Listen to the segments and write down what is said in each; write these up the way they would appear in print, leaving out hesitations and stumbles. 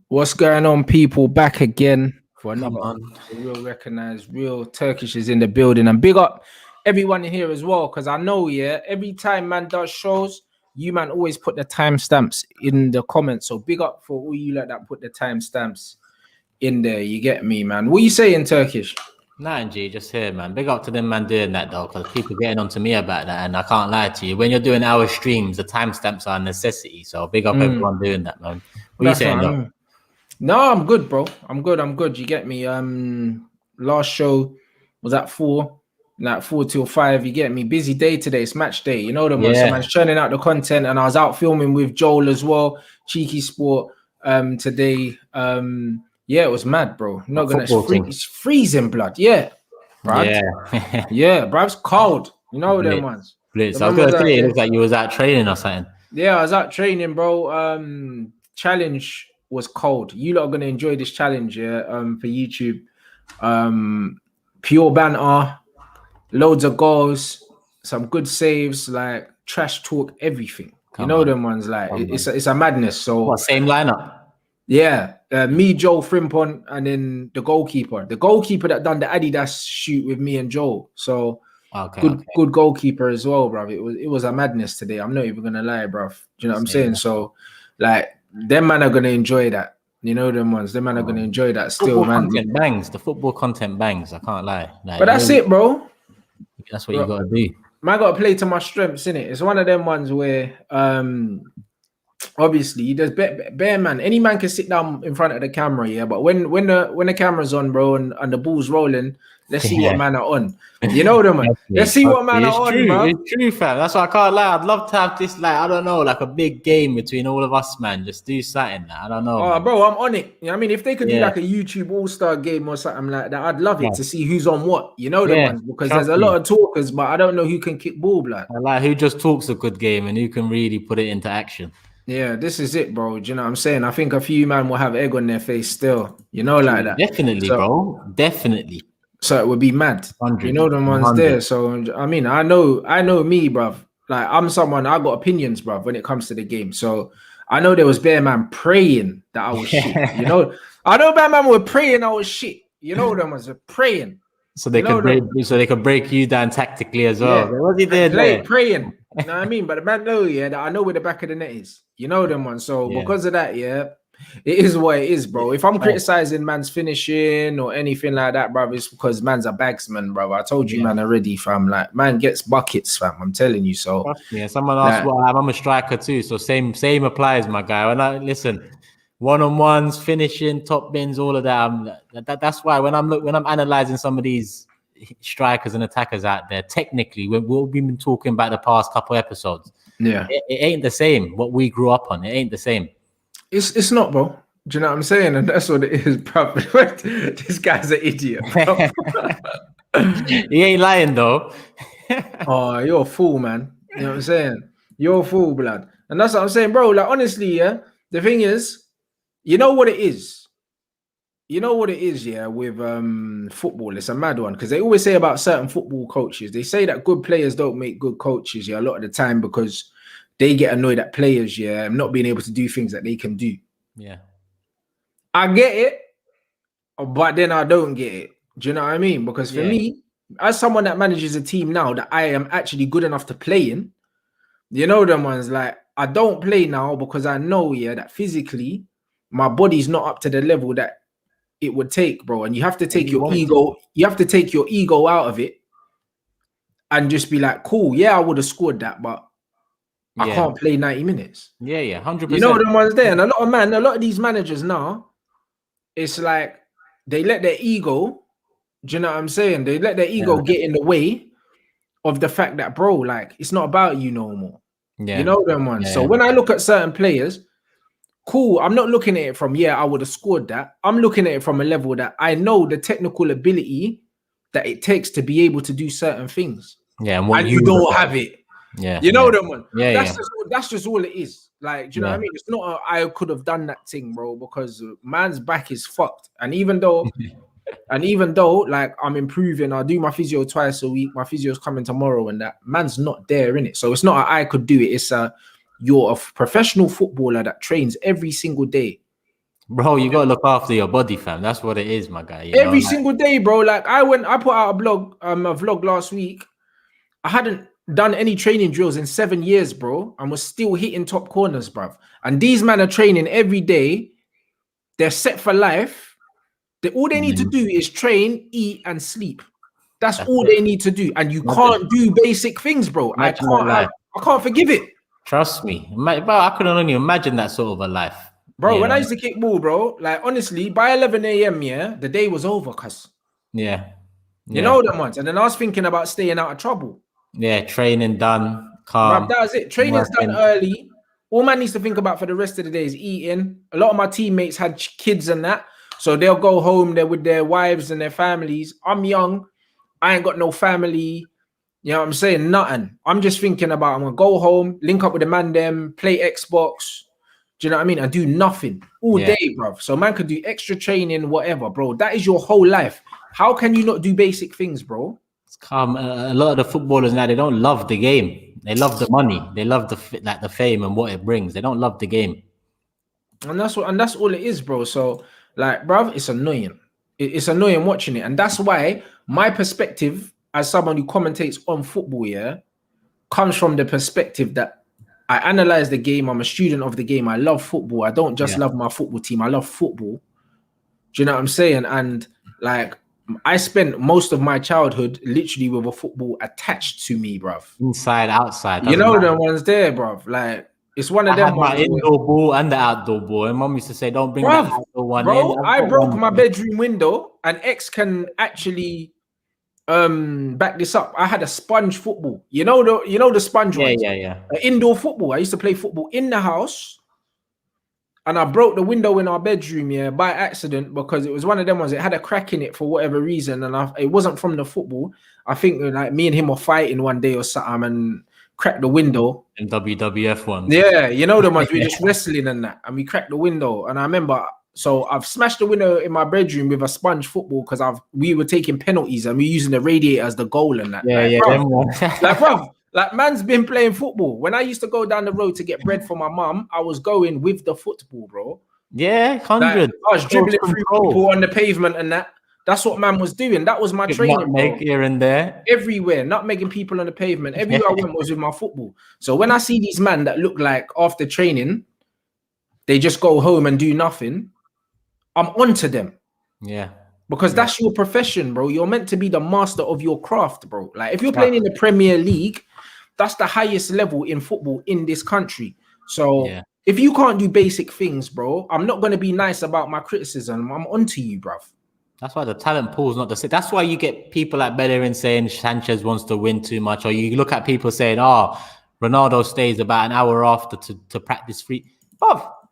What's going on, people? Back again for another on. real recognized, real Turkish is in the building. And big up everyone here as well, because I know, yeah, every time man does shows, you man always put the timestamps in the comments. So big up for all you like that put the timestamps in there. You get me, man? What you say in Turkish? Nah, G, just here, man. Big up to them, man, doing that, though, because people getting on to me about that, and I can't lie to you. When you're doing our streams, the timestamps are a necessity, so big up everyone doing that, man. What you saying, though? No, I'm good, bro. I'm good. You get me? Last show was at 4, like 4 till 5. You get me? Busy day today. It's match day. You know them ones. So man's churning out the content, and I was out filming with Joel as well. Cheeky Sport. Today. Yeah, it was mad, bro. Not gonna. It's freezing blood. Yeah, bruv. Yeah. Yeah, bruv. It's cold. You know them ones. Blitz. I was gonna say, it looks like you was out training or something. Yeah, I was out training, bro. Challenge was cold. You lot are gonna enjoy this challenge, yeah. For YouTube, pure banter, loads of goals, some good saves, like trash talk, everything. Them ones, like it's a madness. So what, same lineup? Yeah, me, Joel Frimpon, and then the goalkeeper that done the Adidas shoot with me and Joel. So good goalkeeper as well, bro. It was a madness today. I'm not even gonna lie, bro. Do you know what I'm saying? So like, them man are gonna enjoy that. You know them ones. Them man are gonna enjoy that still, man. The football content bangs. I can't lie. Like, but that's it, bro. That's what you gotta do. Man, gotta play to my strengths, innit? It's one of them ones where obviously there's bare man. Any man can sit down in front of the camera, yeah. But when the camera's on, bro, and the ball's rolling, let's see what man are on. You know them, man. Let's see what man are on, man. It's true, fam. That's why I can't lie. I'd love to have this, like, I don't know, like a big game between all of us, man. Just do something. I don't know. Oh, bro, I'm on it. You know what I mean? If they could do like a YouTube All-Star game or something like that, I'd love it to see who's on what. You know them ones, because there's a lot of talkers, but I don't know who can kick ball, blood. I like who just talks a good game and who can really put it into action. Yeah, this is it, bro. Do you know what I'm saying? I think a few man will have egg on their face still. You know, like that. Definitely, bro. Definitely. So it would be mad. 100, you know the ones 100. There. So I mean, I know me, bruv. Like, I'm someone, I got opinions, bruv, when it comes to the game. So I know there was bare man praying that I was shit. You know, I know bare man were praying I was shit. You know them ones are praying. So they could break you down tactically as well. Yeah. What did they do? Praying. You know what I mean? But the man know, yeah, that I know where the back of the net is. You know them ones. So because of that, yeah, it is what it is, bro. If I'm criticizing man's finishing or anything like that, bro, it's because man's a bagsman, bro. I told you, man, already, fam. Like, man gets buckets, fam. I'm telling you. So yeah, someone asked, well, I'm a striker too. So same applies, my guy. When I listen, one-on-ones, finishing, top bins, all of that. That's why when I'm analyzing some of these strikers and attackers out there, technically, we've been talking about the past couple episodes. Yeah, it ain't the same. What we grew up on, it ain't the same. It's not, bro. Do you know what I'm saying? And that's what it is, bro. This guy's an idiot, bro. He ain't lying though. Oh, you're a fool, man. You know what I'm saying? You're a fool, blood. And that's what I'm saying, bro. Like, honestly, yeah. The thing is, you know what it is. You know what it is, yeah, with football. It's a mad one, because they always say about certain football coaches, they say that good players don't make good coaches, yeah, a lot of the time, because they get annoyed at players, yeah, not being able to do things that they can do. Yeah. I get it, but then I don't get it. Do you know what I mean? Because for me, as someone that manages a team now that I am actually good enough to play in, you know them ones, like, I don't play now because I know, yeah, that physically my body's not up to the level that it would take, bro. And you have to take your ego, you have to take your ego out of it and just be like, cool, yeah, I would have scored that, but I can't play 90 minutes. Yeah, 100%. You know them ones there. And a lot of these managers now, it's like they let their ego, do you know what I'm saying? They let their ego get in the way of the fact that, bro, like, it's not about you no more. Yeah. You know them ones. So when I look at certain players, cool, I'm not looking at it from, I would have scored that. I'm looking at it from a level that I know the technical ability that it takes to be able to do certain things. Yeah, and you don't have it. Yeah, you know them one. Yeah, that's just all it is. Like, do you know what I mean? It's not I could have done that thing, bro, because man's back is fucked. And even though And even though like I'm improving, I do my physio twice a week. My physio's coming tomorrow, and that man's not there in it. So it's not I could do it. It's you're a professional footballer that trains every single day. Bro, you gotta look after your body, fam. That's what it is, my guy. You Every know, single day, bro. Like I put out a vlog last week. I hadn't done any training drills in 7 years, bro, and was still hitting top corners, bruv. And these men are training every day. They're set for life. All they need to do is train, eat, and sleep. That's all they need to do. And you can't do basic things, bro. I can't forgive it. Trust me. Bro, I couldn't only imagine that sort of a life. Bro, when I used to kick ball, bro, like honestly, by 11 a.m., yeah, the day was over, cuz. Yeah. You know them ones. And then I was thinking about staying out of trouble. Yeah, training done, calm. Bruv, that was it. Training's done early. All man needs to think about for the rest of the day is eating. A lot of my teammates had kids and that. So they'll go home there with their wives and their families. I'm young. I ain't got no family. You know what I'm saying? Nothing. I'm just thinking about I'm going to go home, link up with the man them, play Xbox. Do you know what I mean? And do nothing all day, bro. So man could do extra training, whatever, bro. That is your whole life. How can you not do basic things, bro? It's calm. A lot of the footballers now, they don't love the game. They love the money. They love the fame and what it brings. They don't love the game. And that's all it is, bro. So like, bro, it's annoying. It's annoying watching it. And that's why my perspective as someone who commentates on football, comes from the perspective that I analyze the game. I'm a student of the game. I love football. I don't just love my football team. I love football. Do you know what I'm saying? And like, I spent most of my childhood literally with a football attached to me, bruv. Inside, outside. You know the ones there, bruv. Like, it's one of them. I had my indoor ball and the outdoor ball. And mom used to say, don't bring that outdoor one in. I broke my bedroom window, and X can actually back this up. I had a sponge football. You know the sponge ones? Yeah. Indoor football. I used to play football in the house. And I broke the window in our bedroom, by accident, because it was one of them ones. It had a crack in it for whatever reason, and it wasn't from the football. I think like me and him were fighting one day or something, and cracked the window. And WWF ones. Yeah, you know the ones we just wrestling and that, and we cracked the window. And I remember, so I've smashed the window in my bedroom with a sponge football because we were taking penalties and we using the radiator as the goal and that. Like, man's been playing football. When I used to go down the road to get bread for my mum, I was going with the football, bro. Yeah, 100. Like, I was dribbling through people on the pavement and that. That's what man was doing. That was my training. Nutmeg here and there. Everywhere. Not making people on the pavement. Everywhere I went was with my football. So when I see these men that look like after training, they just go home and do nothing, I'm onto them. Yeah. Because that's your profession, bro. You're meant to be the master of your craft, bro. Like, if you're playing in the Premier League, that's the highest level in football in this country. So if you can't do basic things, bro, I'm not going to be nice about my criticism. I'm onto you, bruv. That's why the talent pool is not the same. That's why you get people like Bellerin saying Sanchez wants to win too much. Or you look at people saying, Ronaldo stays about an hour after to practice free.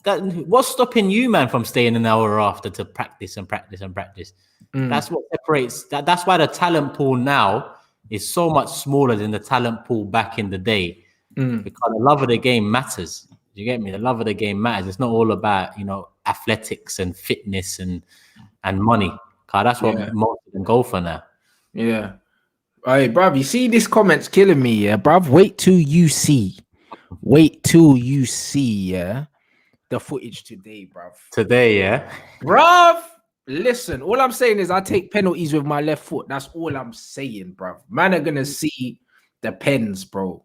What's stopping you, man, from staying an hour after to practice and practice and practice? That's what separates. That's why the talent pool now is so much smaller than the talent pool back in the day, because the love of the game matters. You get me? The love of the game matters. It's not all about athletics and fitness and money. Cause that's what most of them go for now. Yeah. All right, bruv. You see this comment's killing me, bruv. Wait till you see. The footage today, bruv. Bruv. Listen, all I'm saying is I take penalties with my left foot. That's all I'm saying, bruv. Man are gonna see the pens, bro.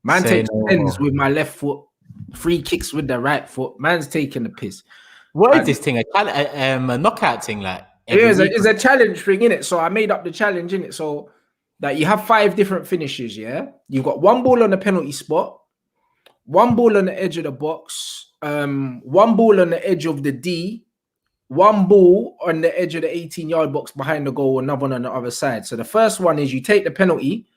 Man takes pens with my left foot, free kicks with the right foot. Man's taking the piss. What is this thing? A knockout thing, like? It's a challenge thing, innit? So I made up the challenge, innit? So that you have 5 different finishes, yeah? You've got 1 ball on the penalty spot, 1 ball on the edge of the box, 1 ball on the edge of the D, 1 ball on the edge of the 18-yard box behind the goal, another one on the other side. So the first one is you take the penalty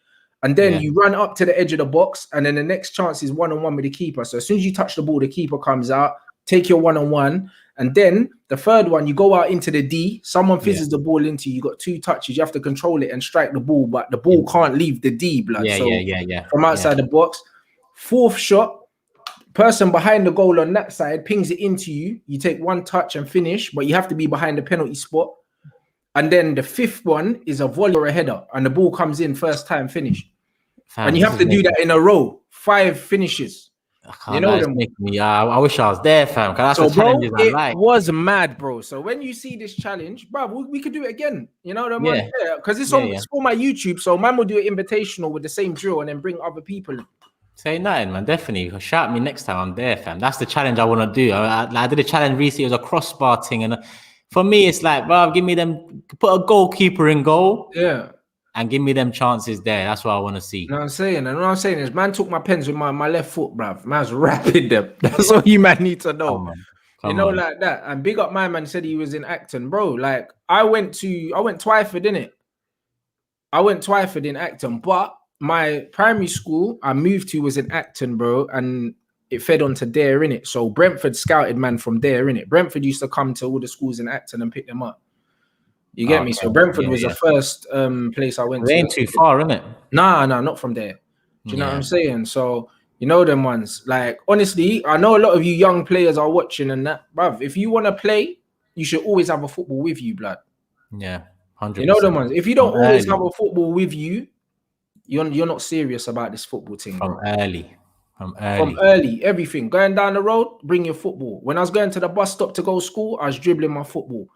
and then you run up to the edge of the box, and then the next chance is 1-on-1 with the keeper. So as soon as you touch the ball, the keeper comes out, take your 1-on-1, and then the third one, you go out into the D, someone fizzes the ball into you, got 2 touches, you have to control it and strike the ball, but the ball can't leave the D, blood. From outside the box. 4th shot, person behind the goal on that side pings it into you. You take 1 touch and finish, but you have to be behind the penalty spot. and then the fifth one is a volley or a header, and the ball comes in first time finish. Fam, And you have to do that in a row, 5 finishes. I can't lie, it's making me. I wish I was there, fam. Because that's the challenges I like. It was mad, bro. So when you see this challenge, bro, we could do it again. You know what I mean? Because it's for my YouTube. So man will do it invitational with the same drill and then bring other people. Say nothing, man. Definitely. Shout me next time I'm there, fam. That's the challenge I want to do. I did a challenge recently. It was a crossbar thing. And for me, it's like, bro, give me them, put a goalkeeper in goal. Yeah. And give me them chances there. That's what I want to see. You know what I'm saying? And what I'm saying is, man took my pens with my left foot, bruv. Man's rapping them. That's all you man need to know. Come on. Like that. And big up my man said he was in Acton, bro. Like, I went Twyford, innit? I went Twyford in Acton, but my primary school I moved to was in Acton, bro, and it fed onto there, innit? So Brentford scouted man from there, innit? Brentford used to come to all the schools in Acton and pick them up. You get me? So Brentford was the first place I went to. It ain't too far, isn't it? Nah, not from there. Do you know what I'm saying? So, you know them ones. Like, honestly, I know a lot of you young players are watching and that. Bruv, if you want to play, you should always have a football with you, blood. Yeah, 100%. You know them ones. If you don't always have a football with you, you're not serious about this football thing, From bro. From early, everything. Going down the road, bring your football. When I was going to the bus stop to go to school, I was dribbling my football.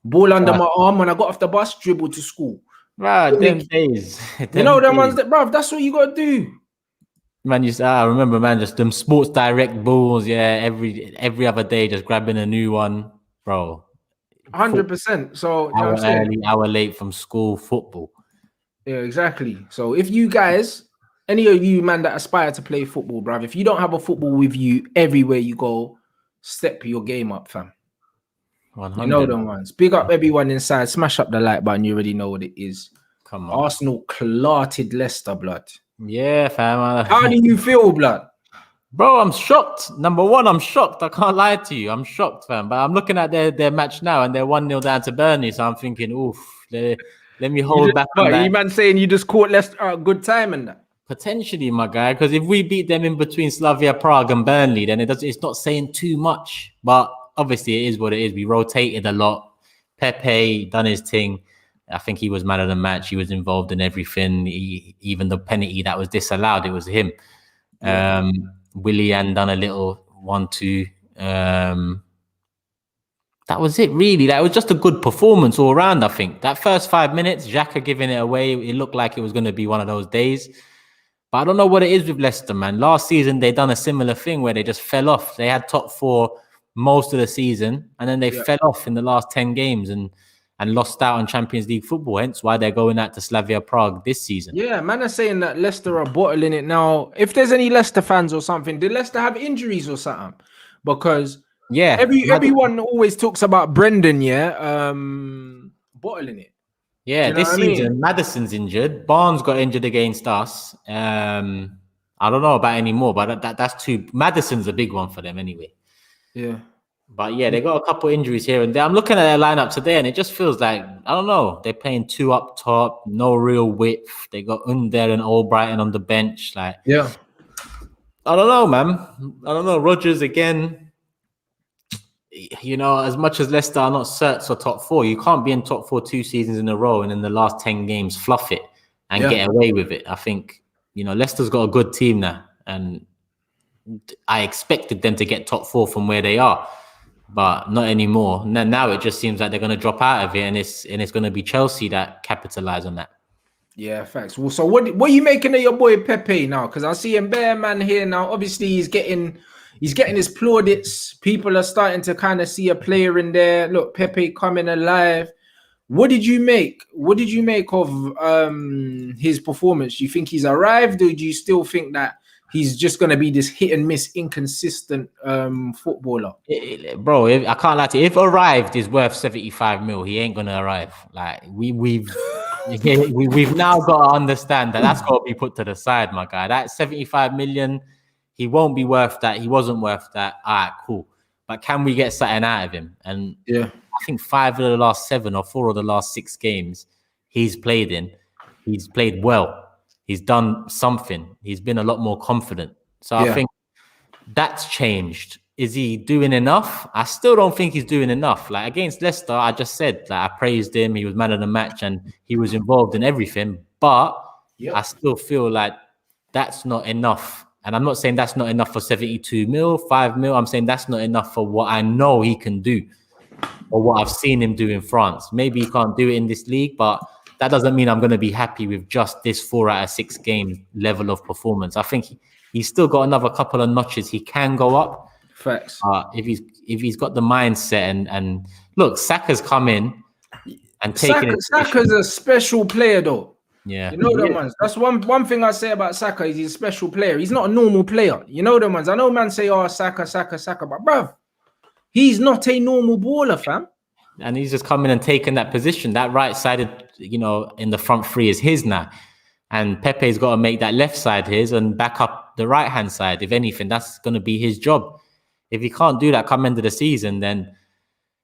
Ball under my arm. When I got off the bus, dribble to school. Right, them days. You know them ones that, bruv, that's what you got to do. Man, I remember, man, just them Sports Direct balls, every other day, just grabbing a new one, bro. 100%. So, you know what I'm saying? Early, hour late from school, football. Yeah, exactly. So, if you guys, any of you, man, that aspire to play football, bruv, if you don't have a football with you everywhere you go, step your game up, fam. 100. You know them ones. Big up everyone inside. Smash up the like button. You already know what it is. Come on. Arsenal clarted Leicester, blood. Yeah, fam. How do you feel, blood? Bro, I'm shocked. Number one, I'm shocked. I can't lie to you. I'm shocked, fam. But I'm looking at their match now and they're 1-0 down to Burnley. So I'm thinking, oof, let me hold back on that. You man saying you just caught Leicester at a good time and that? Potentially, my guy. Because if we beat them in between Slavia Prague and Burnley, then it's not saying too much. But obviously, it is what it is. We rotated a lot. Pepe done his thing. I think he was man of the match. He was involved in everything. Even the penalty that was disallowed, it was him. Yeah. Willian done a little 1-2. That was it, really. That was just a good performance all around, I think. That first 5 minutes, Xhaka giving it away, it looked like it was going to be one of those days. But I don't know what it is with Leicester, man. Last season, they done a similar thing where they just fell off. They had top 4 most of the season, and then they fell off in the last 10 games and lost out on Champions League football, hence why they're going out to Slavia Prague this season. Yeah, man are saying that Leicester are bottling it now. If there's any Leicester fans or something, did Leicester have injuries or something? Because everyone always talks about Brendan, bottling it. Yeah, this season, Maddison's injured. Barnes got injured against us. I don't know about any more, but that's two. Maddison's a big one for them anyway. Yeah. But yeah, they got a couple injuries here and there. I'm looking at their lineup today, and it just feels like, I don't know, they're playing 2 up top, no real width. They got Under and Albrighton on the bench. I don't know, man. I don't know. Rodgers again. You know, as much as Leicester are not certs or top 4, you can't be in top 4 2 seasons in a row and in the last 10 games fluff it and get away with it. I think, you know, Leicester's got a good team now, and I expected them to get top 4 from where they are. But not anymore. Now it just seems like they're going to drop out of it, and it's going to be Chelsea that capitalize on that. Yeah, facts. Well, so what are you making of your boy Pepe now? Because I see him bare man here now. Obviously, he's getting his plaudits. People are starting to kind of see a player in there. Look, Pepe coming alive. What did you make? What did you make of his performance? Do you think he's arrived, or do you still think that he's just going to be this hit and miss, inconsistent footballer? Bro, I can't lie to you. If arrived is worth 75 mil, he ain't going to arrive. Like, we've now got to understand that that's got to be put to the side, my guy. That 75 million, he won't be worth that. He wasn't worth that. All right, cool. But can we get something out of him? And I think 5 of the last 7 or 4 of the last 6 games he's played in, he's played well. He's done something. He's been a lot more confident. So I think that's changed. is he doing enough? I still don't think he's doing enough. Like against Leicester, I just said that I praised him. He was man of the match and he was involved in everything. But I still feel like that's not enough. And I'm not saying that's not enough for 72 mil, 5 mil. I'm saying that's not enough for what I know he can do or what I've seen him do in France. Maybe he can't do it in this league, but that doesn't mean I'm going to be happy with just this 4 out of 6 games level of performance. I think he's still got another couple of notches he can go up. Facts. If he's got the mindset and look, Saka's come in and taken Saka's a special player though. Yeah, you know them ones. That's one thing I say about Saka is he's a special player. He's not a normal player. You know them ones. I know man say, "Oh, Saka," but bruv, he's not a normal baller, fam. And he's just come in and taken that position. That right-sided, in the front three is his now. And Pepe's got to make that left side his and back up the right-hand side. If anything, that's going to be his job. If he can't do that come end of the season, then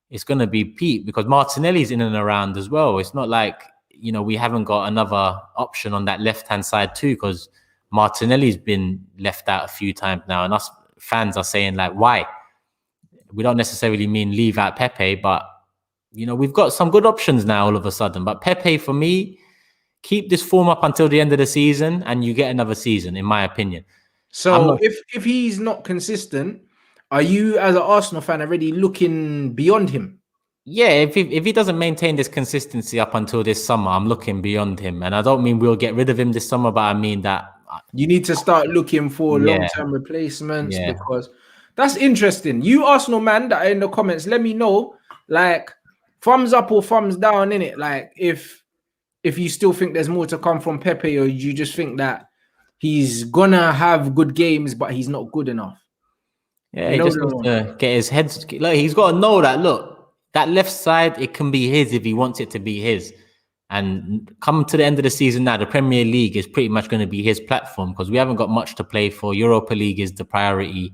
it's going to be Pete because Martinelli's in and around as well. It's not like, we haven't got another option on that left-hand side too because Martinelli's been left out a few times now. And us fans are saying, like, why? We don't necessarily mean leave out Pepe, but, we've got some good options now all of a sudden. But Pepe, for me, keep this form up until the end of the season and you get another season, in my opinion. So if he's not consistent, are you, as an Arsenal fan, already looking beyond him? Yeah, if he doesn't maintain this consistency up until this summer, I'm looking beyond him. And I don't mean we'll get rid of him this summer, but I mean that... You need to start looking for long-term replacements because that's interesting. You Arsenal man that are in the comments, let me know, like, thumbs up or thumbs down, innit? Like, if you still think there's more to come from Pepe or you just think that he's gonna have good games, but he's not good enough. Yeah, he just needs to get his head... Like, he's got to know that, look, that left side, it can be his if he wants it to be his. And come to the end of the season now, the Premier League is pretty much going to be his platform because we haven't got much to play for. Europa League is the priority.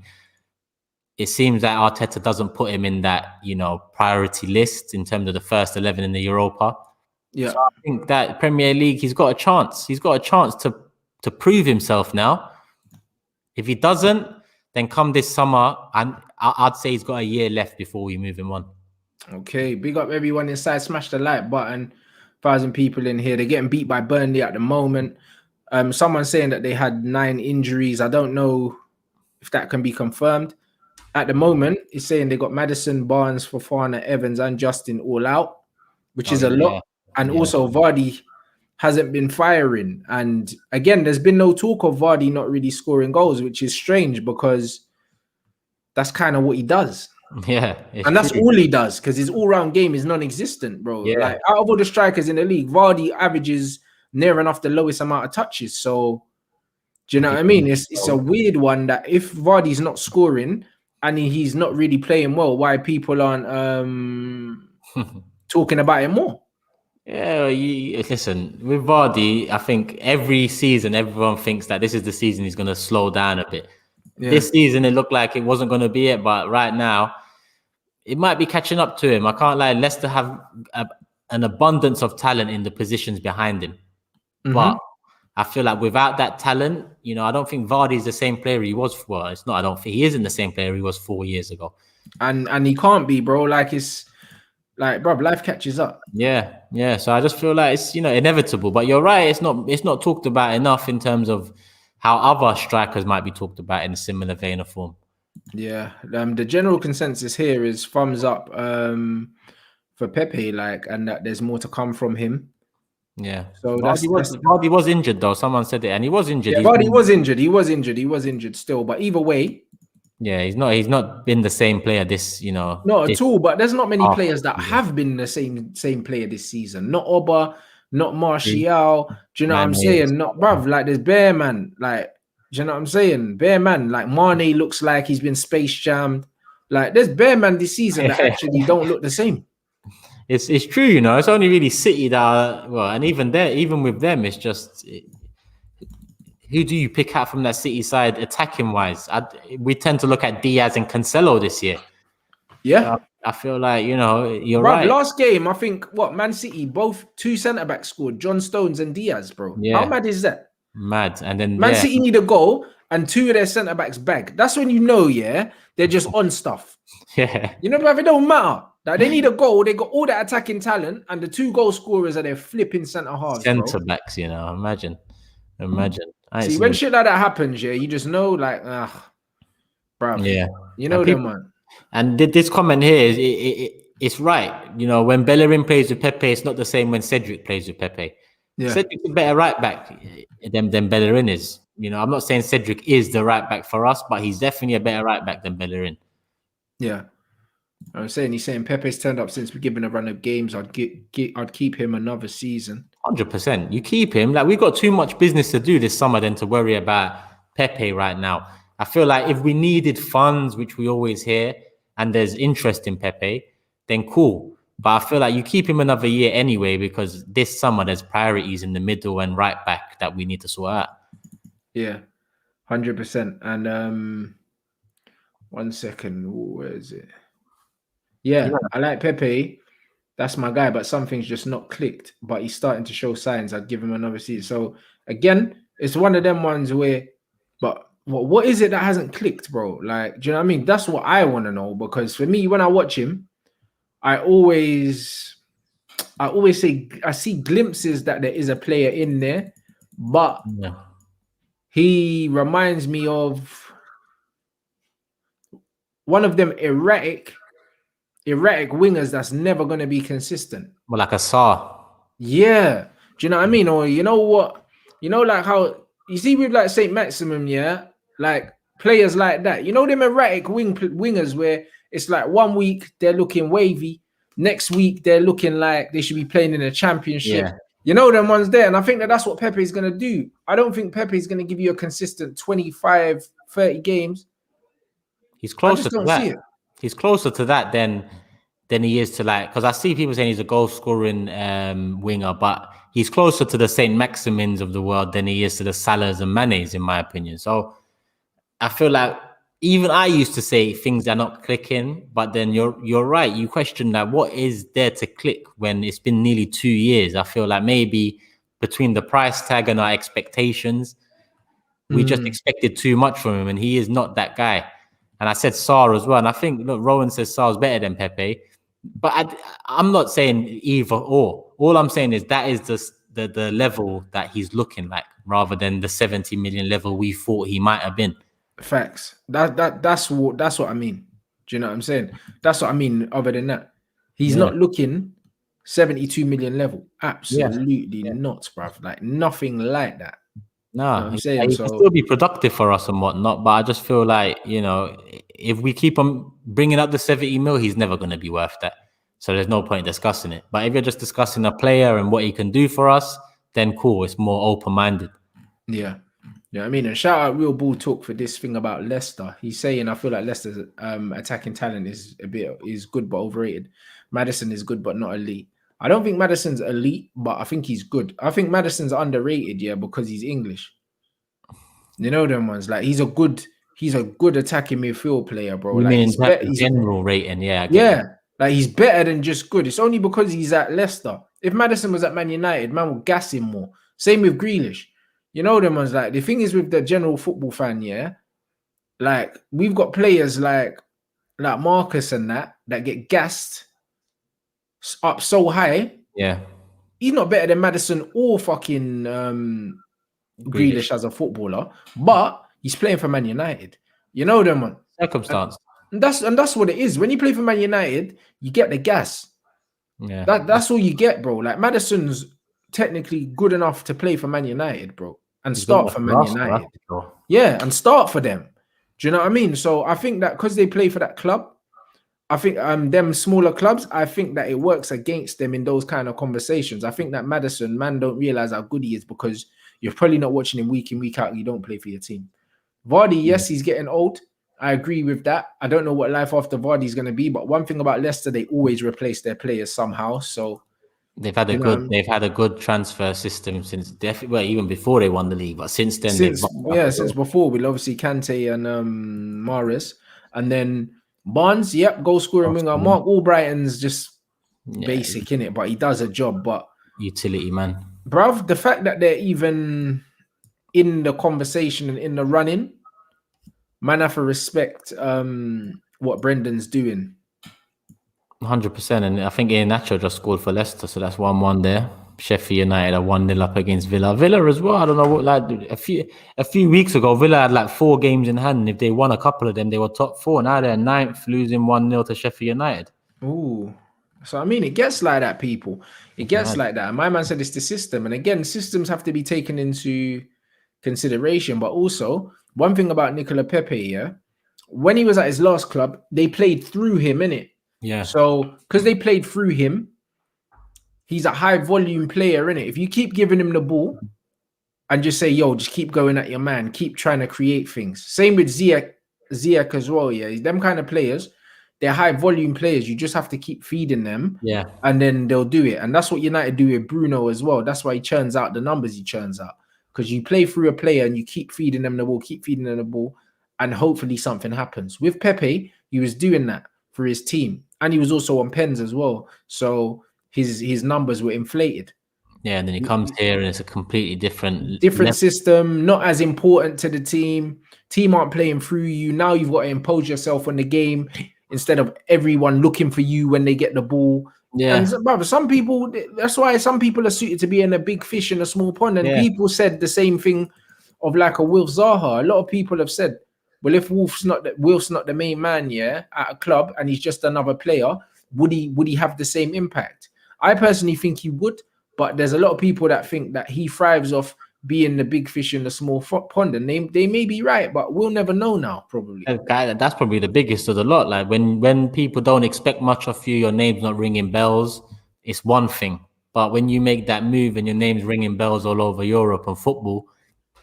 It seems that Arteta doesn't put him in that, priority list in terms of the first 11 in the Europa. Yeah. So I think that Premier League, he's got a chance. He's got a chance to prove himself now. If he doesn't, then come this summer, and I'd say he's got a year left before we move him on. Okay, big up everyone inside. Smash the like button. 1,000 people in here. They're getting beat by Burnley at the moment. Someone saying that they had 9 injuries. I don't know if that can be confirmed. At the moment, it's saying they got Maddison, Barnes, Fofana, Evans, and Justin all out, which is a lot. And also Vardy hasn't been firing. And again, there's been no talk of Vardy not really scoring goals, which is strange because that's kind of what he does. Yeah, and that's all he does because his all-round game is non-existent, bro. Yeah. Like out of all the strikers in the league, Vardy averages near enough the lowest amount of touches. So, do you know what I mean? It's a weird one that if Vardy's not scoring and he's not really playing well, why people aren't talking about him more? Yeah, listen, with Vardy, I think every season everyone thinks that this is the season he's going to slow down a bit. Yeah. This season, it looked like it wasn't going to be it, but right now, it might be catching up to him. I can't lie. Leicester have an abundance of talent in the positions behind him. Mm-hmm. But I feel like without that talent, I don't think Vardy is the same player he was. Well, it's not. I don't think he isn't the same player he was 4 years ago. And he can't be, bro. Like, it's like, bro, life catches up. Yeah. So I just feel like it's, inevitable. But you're right. It's not talked about enough in terms of how other strikers might be talked about in a similar vein of form. Yeah, the general consensus here is thumbs up for Pepe, and that there's more to come from him. Yeah. So Vardy was injured though. Someone said it, and he was injured. Yeah, Vardy was injured. He was injured still. But either way, yeah, he's not been the same player this, Not at all. But there's not many players that have been the same player this season. Not Oba, not Martial. Do you know what I'm saying? Not bruv. Like there's Bear Man. Like. Do you know what I'm saying? Bear man, like Mane looks like he's been space jammed. Like there's Bear Man this season that actually don't look the same. It's true, It's only really City that are, and even with them, it's just who do you pick out from that City side attacking wise? We tend to look at Diaz and Cancelo this year. Yeah, I feel like you're right. Last game, I think Man City both 2 centre backs scored, John Stones and Diaz, bro. Yeah. How mad is that? Mad. And then Man City need a goal and 2 of their centre backs back. That's when you know, they're just on stuff. Yeah. You know, bruv, it don't matter. Like, they need a goal. They got all that attacking talent, and the 2 goal scorers are their flipping centre halves, bro. Centre backs, imagine. See, when shit like that happens, you just know, like, bruv. Yeah. You know them, man. And this comment here it's right. When Bellerin plays with Pepe, it's not the same when Cedric plays with Pepe. Yeah. Cedric's a better right back than Bellerin is. I'm not saying Cedric is the right back for us, but he's definitely a better right back than Bellerin. Yeah. He's saying Pepe's turned up since we've given a run of games. I'd keep him another season. 100%. You keep him. Like, we've got too much business to do this summer than to worry about Pepe right now. I feel like if we needed funds, which we always hear, and there's interest in Pepe, then cool. But I feel like you keep him another year anyway, because this summer there's priorities in the middle and right back that we need to sort out. Yeah, 100%. And 1 second, where is it? Yeah, I like Pepe. That's my guy, but something's just not clicked. But he's starting to show signs. I'd give him another season. So again, it's one of them ones where, but what is it that hasn't clicked, bro? Like, do you know what I mean? That's what I want to know, because for me, when I watch him, I always say I see glimpses that there is a player in there, but he reminds me of one of them erratic wingers that's never going to be consistent. Well, like a Saar. Yeah. Do you know what I mean? Or you know what? Like how you see with like St. Maximum, like players like that. Them erratic wingers where it's like 1 week they're looking wavy, next week they're looking like they should be playing in a championship. Yeah. Them ones there. And I think that's what Pepe is going to do. I don't think Pepe is going to give you a consistent 25, 30 games. He's closer to that. He's closer to that than he is to, like, because I see people saying he's a goal scoring winger, but he's closer to the St. Maximins of the world than he is to the Salahs and Manes, in my opinion. So I feel like even I used to say things are not clicking, but then you're right. You question that what is there to click when it's been nearly 2 years. I feel like maybe between the price tag and our expectations, we just expected too much from him, and he is not that guy. And I said Saar as well. And I think, look, Rowan says Saar's better than Pepe. But I'm not saying either or. All I'm saying is that is the level that he's looking like, rather than the 70 million level we thought he might have been. Facts. That's what I mean. Do you know what I'm saying? That's what I mean. Other than that, he's not looking 72 million level. Absolutely not, bruv. Like nothing like that. No, I'm saying he can still be productive for us and whatnot, but I just feel like, if we keep on bringing up the 70 mil, he's never going to be worth that. So there's no point discussing it. But if you're just discussing a player and what he can do for us, then cool. It's more open-minded. Yeah. Yeah, I mean, and shout out Real Ball Talk for this thing about Leicester. He's saying, I feel like Leicester's attacking talent is good but overrated. Maddison is good but not elite. I don't think Maddison's elite, but I think he's good. I think Maddison's underrated, because he's English. Them ones. Like he's a good attacking midfield player, bro. You like mean he's general rating, like he's better than just good. It's only because he's at Leicester. If Maddison was at Man United, man would gas him more. Same with Grealish. Them ones. Like the thing is with the general football fan, like we've got players like Marcus and that get gassed up so high. Yeah, he's not better than Maddison or fucking Grealish as a footballer, but he's playing for Man United. Them one. Circumstance. And that's what it is. When you play for Man United, you get the gas. Yeah, that's all you get, bro. Like Maddison's technically good enough to play for Man United, bro, and start for Man United. Yeah, and start for them. Do you know what I mean? So I think that because they play for that club, I think them smaller clubs, I think that it works against them in those kind of conversations. I think that Maddison, man, don't realize how good he is because you're probably not watching him week in, week out. You don't play for your team. Vardy, yes, he's getting old. I agree with that. I don't know what life after Vardy is going to be, but one thing about Leicester, they always replace their players somehow. So they've had a good transfer system since even before they won the league, but since then, since before, we'll obviously Kante and Mahrez, and then Barnes, goal scoring winger. Mark Albrighton's just basic in it, but he does a job. But utility man, bruv, the fact that they're even in the conversation and in the running, man, I have to respect what Brendan's doing. 100%. And I think Iheanacho just scored for Leicester, so that's 1-1 there. Sheffield United are 1-0 up against Villa. Villa as well. I don't know what, like a few weeks ago, Villa had like 4 games in hand. And if they won a couple of them, they were top 4. Now they're 9th, losing 1-0 to Sheffield United. Ooh. So I mean, it gets like that, people. It gets like that. And my man said it's the system. And again, systems have to be taken into consideration. But also, one thing about Nicola Pepe, yeah, when he was at his last club, they played through him, innit? Yeah. So because they played through him, he's a high volume player, innit? If you keep giving him the ball and just say, yo, just keep going at your man, keep trying to create things. Same with Ziyech as well, yeah. Them kind of players, they're high volume players. You just have to keep feeding them, yeah, and then they'll do it. And that's what United do with Bruno as well. That's why he churns out the numbers he churns out. Because you play through a player and you keep feeding them the ball, and hopefully something happens. With Pepe, he was doing that for his team. And he was also on pens as well. So his numbers were inflated. Yeah, and then he comes here and it's a completely different system, not as important to the team. Team aren't playing through you. Now you've got to impose yourself on the game instead of everyone looking for you when they get the ball. Yeah. And brother, some people, that's why some people are suited to being a big fish in a small pond. And people said the same thing of like a Wilf Zaha. A lot of people have said, well, if Wilf's not the main man, yeah, at a club and he's just another player, would he have the same impact? I personally think he would, but there's a lot of people that think that he thrives off being the big fish in the small pond, and they may be right, but we'll never know now, probably. That's probably the biggest of the lot. Like when people don't expect much of you, your name's not ringing bells, it's one thing. But when you make that move and your name's ringing bells all over Europe and football,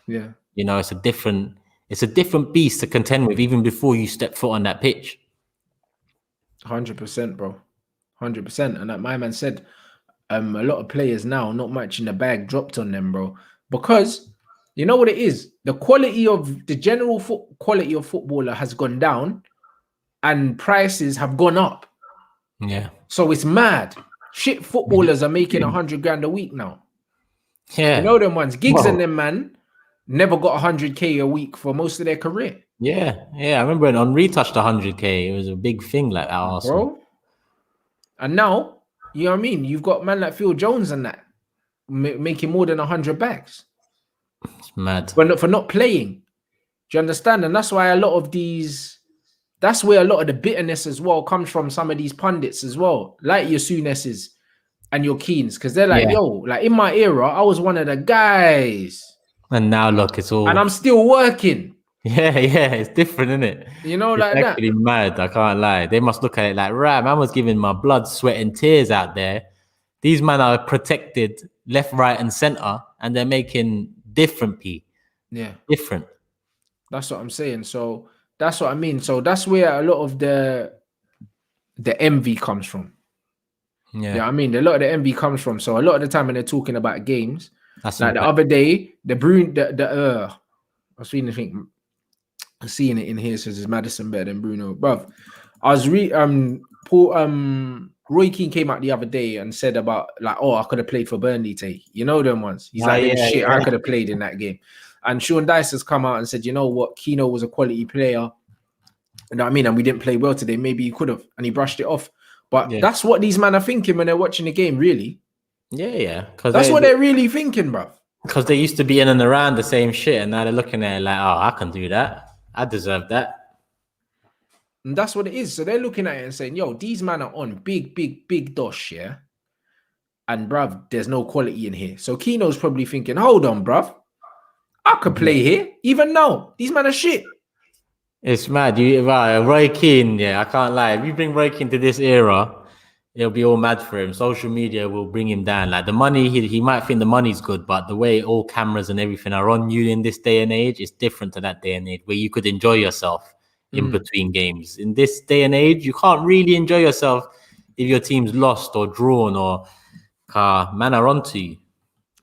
yeah, you know, it's a different beast to contend with even before you step foot on that pitch. 100%, bro. 100%. And like my man said, a lot of players now, not much in the bag dropped on them, bro. Because you know what it is? The quality of the general quality of footballer has gone down and prices have gone up. Yeah. So it's mad. Shit footballers are making 100 grand a week now. Yeah. You know them ones. Giggs and them, man, never got 100K a week for most of their career. Yeah. Yeah. I remember when Henry touched 100K. It was a big thing like that, Arsenal. Bro. And now, you know what I mean? You've got man like Phil Jones and that making more than 100 bags. It's mad. For not playing. Do you understand? And that's why a lot of that's where a lot of the bitterness as well comes from some of these pundits as well, like your Souness's and your Keanes, because they're like, yo, like in my era, I was one of the guys. And now look, it's all... And I'm still working. Yeah, it's different, isn't it? You know, it's like that. It's actually mad, I can't lie. They must look at it like, right, man was giving my blood, sweat and tears out there. These men are protected left, right and center, and they're making different P. Yeah. Different. That's what I'm saying. So that's what I mean. So that's where a lot of the envy comes from. Yeah, I mean, a lot of the envy comes from. So a lot of the time when they're talking about games, that's like the other day, I was seeing it in here, says is Madison better than Bruno? Bruv, I was Roy Keane came out the other day and said about like, oh, I could have played for Burnley today. You know them ones. He's shit, I could have played in that game. And Sean Dice has come out and said, you know what, Keno was a quality player. You know what I mean? And we didn't play well today. Maybe he could have, and he brushed it off. But that's what these men are thinking when they're watching the game, really. Yeah. That's what they're really thinking, bruv. Because they used to be in and around the same shit, and now they're looking at it like, oh, I can do that. I deserve that. And that's what it is. So they're looking at it and saying, yo, these men are on big dosh, yeah? And bruv, there's no quality in here. So Keno's probably thinking, hold on, bruv. I could play here, even now. These men are shit. It's mad. Roy Keane, I can't lie. If you bring Roy Keane to this era, it'll be all mad for him. Social media will bring him down. Like the money, he might think the money's good, but the way all cameras and everything are on you in this day and age is different to that day and age where you could enjoy yourself in between games. In this day and age, you can't really enjoy yourself if your team's lost or drawn or man are onto you.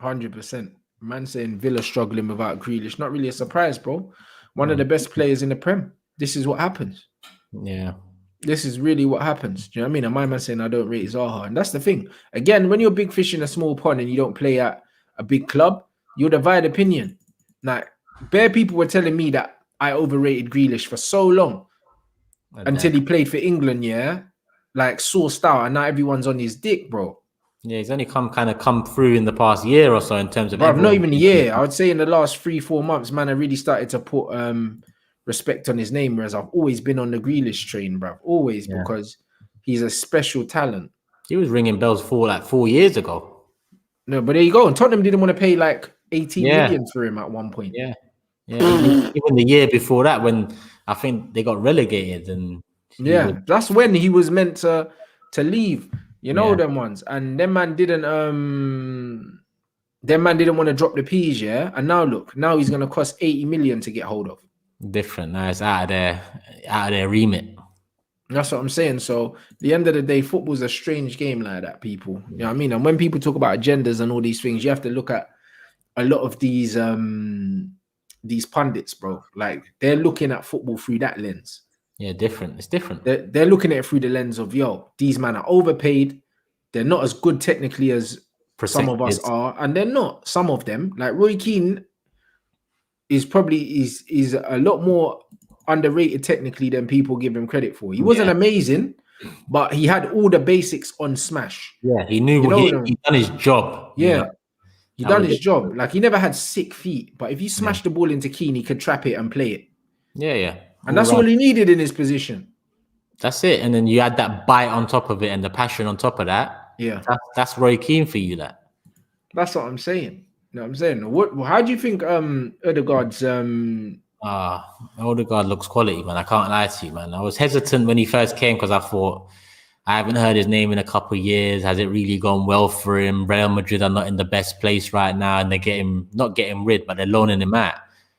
100%. Man saying Villa struggling without Grealish. Not really a surprise, bro. One of the best players in the Prem. This is what happens. Yeah. This is really what happens. Do you know what I mean? And my man saying I don't rate Zaha. And that's the thing. Again, when you're a big fish in a small pond and you don't play at a big club, you'll divide opinion. Like, bare people were telling me that I overrated Grealish for so long until he played for England, yeah? Like, sourced out, and now everyone's on his dick, bro. Yeah, he's only come through in the past year or so in terms of Bro, not even a year. I would say in the last 3-4 months, man, I really started to put respect on his name, whereas I've always been on the Grealish train, bro. Always, because he's a special talent. He was ringing bells for like 4 years ago. No, but there you go. And Tottenham didn't want to pay like 18 million for him at one point. Yeah. Even the year before that, when I think they got relegated, and that's when he was meant to leave. You know them ones, and them man didn't want to drop the P's, yeah. And now look, now he's gonna cost 80 million to get hold of. Different. Now it's out of their remit. That's what I'm saying. So at the end of the day, football's a strange game like that, people. You know what I mean? And when people talk about agendas and all these things, you have to look at a lot of these pundits, bro. Like, they're looking at football through that lens. Yeah, different. It's different. They're looking at it through the lens of, yo, these men are overpaid. They're not as good technically as some of us are, and they're not. Some of them, like Roy Keane, is probably is a lot more underrated technically than people give him credit for. He wasn't amazing, but he had all the basics on smash. Yeah, he knew he done his job. Yeah, he done his job. Like, he never had sick feet, but if you smash the ball into Keane, he could trap it and play it. Yeah. And that's all he needed in his position. That's it. And then you add that bite on top of it and the passion on top of that. Yeah. That's Roy Keane for you, that. That's what I'm saying. You know what I'm saying? How do you think Odegaard's Odegaard looks quality, man. I can't lie to you, man. I was hesitant when he first came because I thought, I haven't heard his name in a couple of years. Has it really gone well for him? Real Madrid are not in the best place right now, and they're not getting rid, but they're loaning him out.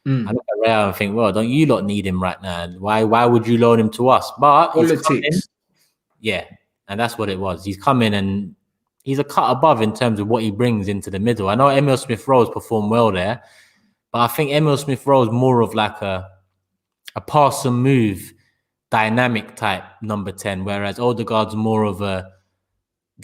I look at Real and think, well, don't you lot need him right now? Why would you loan him to us? But politics. And that's what it was. He's come in and he's a cut above in terms of what he brings into the middle. I know Emil Smith-Rowe's performed well there, but I think Emil Smith-Rowe's more of like a pass and move dynamic type number 10, whereas Odegaard's more of the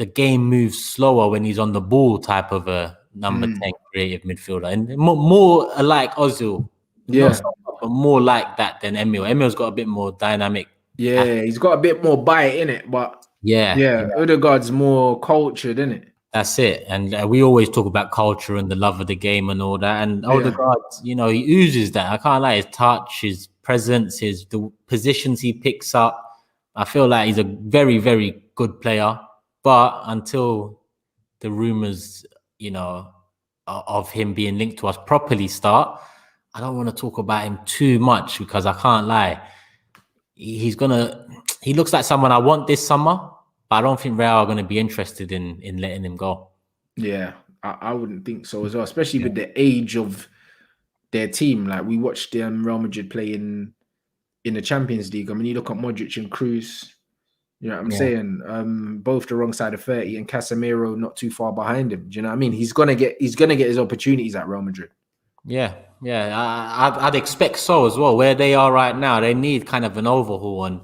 game moves slower when he's on the ball type of a number 10 creative midfielder, and more like Ozil. But more like that than Emil. Emil's got a bit more dynamic. Yeah, he's got a bit more bite in it, but Odegaard's more cultured, isn't it? That's it. And we always talk about culture and the love of the game and all that. And Odegaard, he oozes that. I can't lie. His touch, his presence, the positions he picks up. I feel like he's a very, very good player. But until the rumors, of him being linked to us properly start, I don't want to talk about him too much, because I can't lie. He looks like someone I want this summer, but I don't think Real are going to be interested in letting him go. Yeah, I wouldn't think so as well, especially with the age of their team. Like, we watched Real Madrid play in the Champions League. I mean, you look at Modric and Kroos, you know what I'm saying? Both the wrong side of 30, and Casemiro not too far behind him. Do you know what I mean? He's gonna get his opportunities at Real Madrid. Yeah. I'd expect so as well. Where they are right now, they need kind of an overhaul, and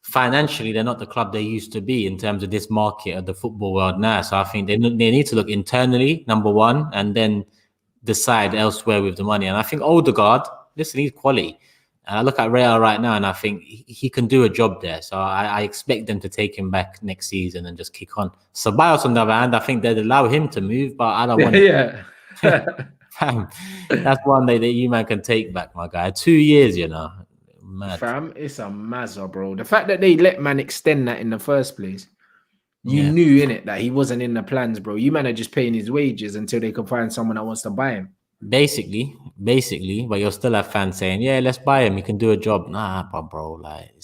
financially, they're not the club they used to be in terms of this market of the football world now. So I think they need to look internally, number one, and then decide elsewhere with the money. And I think Odegaard, listen, he's quality. And I look at Real right now, and I think he can do a job there. So I expect them to take him back next season and just kick on. Ceballos, on the other hand, I think they'd allow him to move, but I don't want to. Fam, that's one that you man can take back, my guy. 2 years, Mad. Fam, it's a mazza, bro. The fact that they let man extend that in the first place, you knew in it that he wasn't in the plans, bro. You man are just paying his wages until they can find someone that wants to buy him. Basically, but you'll still have fans saying, "Yeah, let's buy him. He can do a job." Nah, bro, like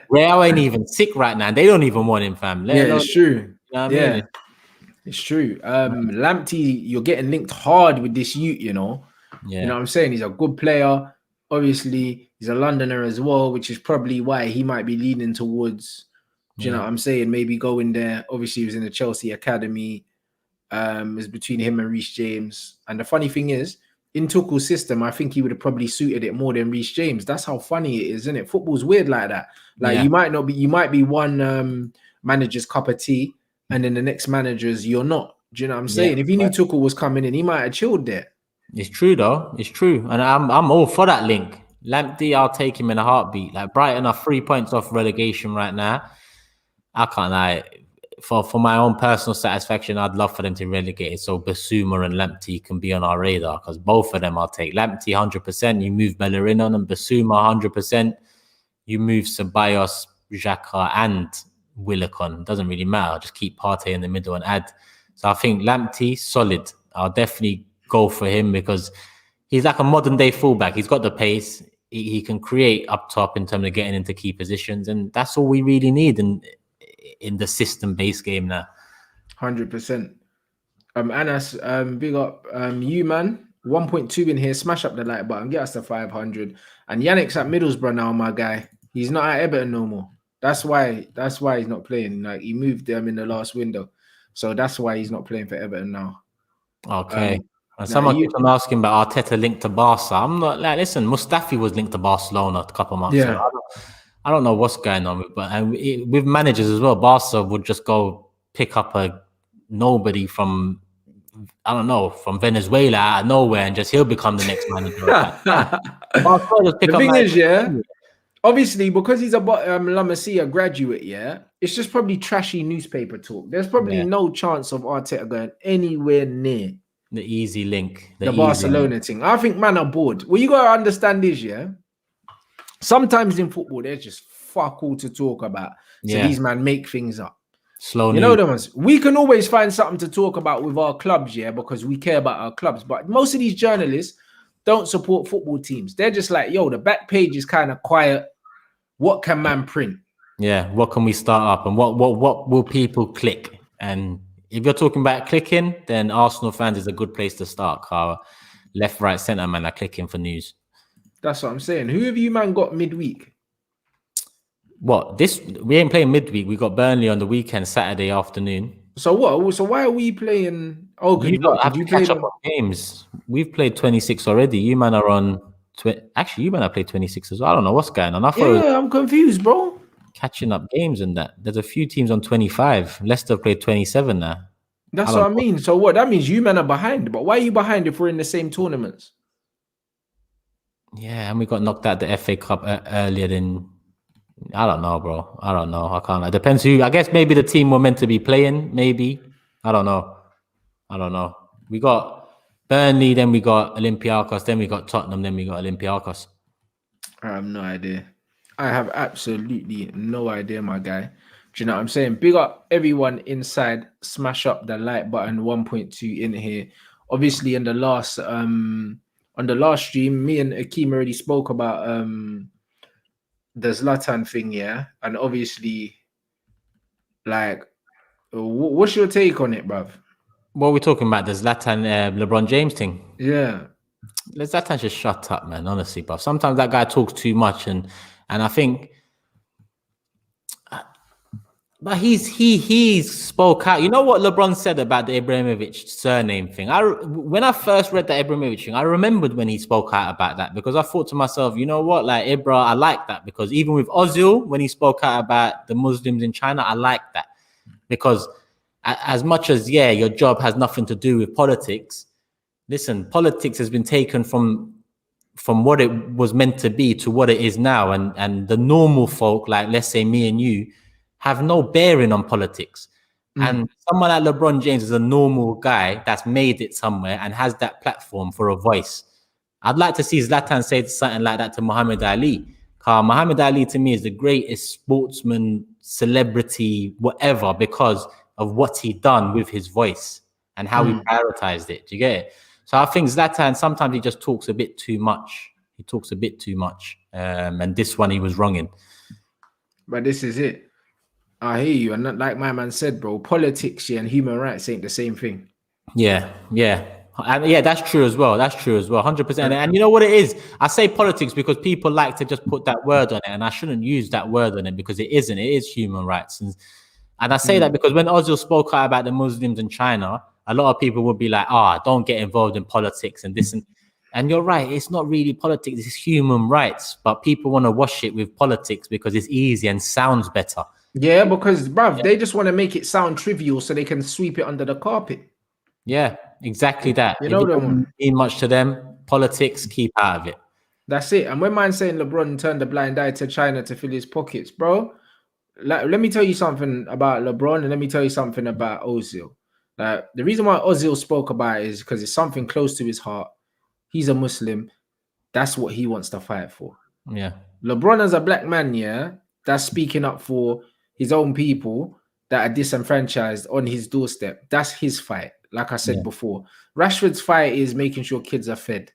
Real ain't even sick right now. They don't even want him, fam. It's true. You know what I mean? It's true. Lamptey, you're getting linked hard with this youth, You know what I'm saying? He's a good player. Obviously, he's a Londoner as well, which is probably why he might be leaning towards, do you know what I'm saying? Maybe going there. Obviously, he was in the Chelsea academy. It was between him and Reece James. And the funny thing is, in Tuchel's system, I think he would have probably suited it more than Reece James. That's how funny it is, isn't it? Football's weird like that. Like, you might be one manager's cup of tea, and then the next manager's you're not. Do you know what I'm saying? If he knew Tuchel was coming in, he might have chilled there. It's true though. It's true, and I'm all for that link. Lamptey, I'll take him in a heartbeat. Like Brighton are 3 points off relegation right now. I can't lie. For my own personal satisfaction, I'd love for them to relegate it so Basuma and Lamptey can be on our radar, because both of them I'll take. Lamptey 100%, you move Bellerin on, and Basuma 100%, you move Ceballos, Xhaka, and Willicon. Doesn't really matter. Just keep Partey in the middle and add. So I think Lamptey, solid. I'll definitely go for him because he's like a modern day fullback. He's got the pace. He can create up top in terms of getting into key positions, and that's all we really need in the system-based game now. 100%. Anas, big up you, man. 1.2 in here. Smash up the like button. Get us to 500. And Yannick's at Middlesbrough now, my guy. He's not at Everton no more. That's why he's not playing. Like, he moved them in the last window, so that's why he's not playing for Everton now. Okay. And someone keeps on asking about Arteta linked to Barca. I'm not like, listen, Mustafi was linked to Barcelona a couple of months ago. I don't know what's going on with managers as well. Barca would just go pick up a nobody from, I don't know, from Venezuela out of nowhere, and just he'll become the next manager. The thing is, obviously, because he's a La Masia graduate, it's just probably trashy newspaper talk. There's probably no chance of Arteta going anywhere near the easy link, the Barcelona thing. I think man are bored. What you gotta understand is, sometimes in football there's just fuck all to talk about. So these man make things up. Slow, you know them ones. We can always find something to talk about with our clubs, because we care about our clubs. But most of these journalists don't support football teams. They're just like, yo, the back page is kind of quiet. What can man print? Yeah, what can we start up, and what will people click? And if you're talking about clicking, then Arsenal fans is a good place to start. Left, right, centre man are clicking for news. That's what I'm saying. Who have you man got midweek? We ain't playing midweek. We got Burnley on the weekend, Saturday afternoon. So what? So why are we playing? Oh, you have to catch up on games. We've played 26 already. You man are on. Actually, you man have played 26 as well. I don't know what's going on. I'm confused, bro. Catching up games and that. There's a few teams on 25. Leicester played 27 now. That's what I mean. So what? That means you men are behind. But why are you behind if we're in the same tournaments? Yeah, and we got knocked out the FA Cup earlier than. I don't know, bro. I don't know. I can't. It depends who. I guess maybe the team we're meant to be playing. Maybe. I don't know. We got Burnley, then we got Olympiacos, then we got Tottenham, then we got Olympiacos. I have no idea. I have absolutely no idea, my guy. Do you know what I'm saying? Big up everyone inside. Smash up the like button. 1.2 in here. Obviously, in the last on the last stream, me and Akeem already spoke about the Zlatan thing, and obviously, like, what's your take on it, bruv? What are we talking about? The Zlatan LeBron James thing? Yeah. Zlatan just shut up, man. Honestly, bruv. Sometimes that guy talks too much, and I think, but he spoke out. You know what LeBron said about the Ibrahimovic surname thing? When I first read the Ibrahimovic thing, I remembered when he spoke out about that, because I thought to myself, you know what, like Ibra, I like that, because even with Ozil, when he spoke out about the Muslims in China, I like that, because as much as your job has nothing to do with politics. Listen, politics has been taken from what it was meant to be to what it is now. And the normal folk, like let's say me and you, have no bearing on politics. And someone like LeBron James is a normal guy that's made it somewhere and has that platform for a voice. I'd like to see Zlatan say something like that to Muhammad Ali. Muhammad Ali to me is the greatest sportsman, celebrity, whatever, because of what he done with his voice and how he prioritized it. Do you get it? So I think Zlatan, sometimes he just talks a bit too much. And this one he was wrong in. But this is it. I hear you. And like my man said, bro, politics and human rights ain't the same thing. Yeah. And that's true as well. 100%. And you know what it is? I say politics because people like to just put that word on it. And I shouldn't use that word on it because it isn't. It is human rights. And I say that because when Ozil spoke out about the Muslims in China, a lot of people would be like, don't get involved in politics and this. And you're right, it's not really politics, it's human rights. But people want to wash it with politics because it's easy and sounds better. Yeah, because, bruv, they just want to make it sound trivial so they can sweep it under the carpet. Yeah, exactly that. You If know it them doesn't one. mean much to them, politics, keep out of it. That's it. And when man saying LeBron turned a blind eye to China to fill his pockets, bro, like, let me tell you something about LeBron and let me tell you something about Ozil. The reason why Ozil spoke about it is because it's something close to his heart. He's a Muslim. That's what he wants to fight for. Yeah. LeBron as a black man, yeah, that's speaking up for his own people that are disenfranchised on his doorstep. That's his fight. Like I said before, Rashford's fight is making sure kids are fed.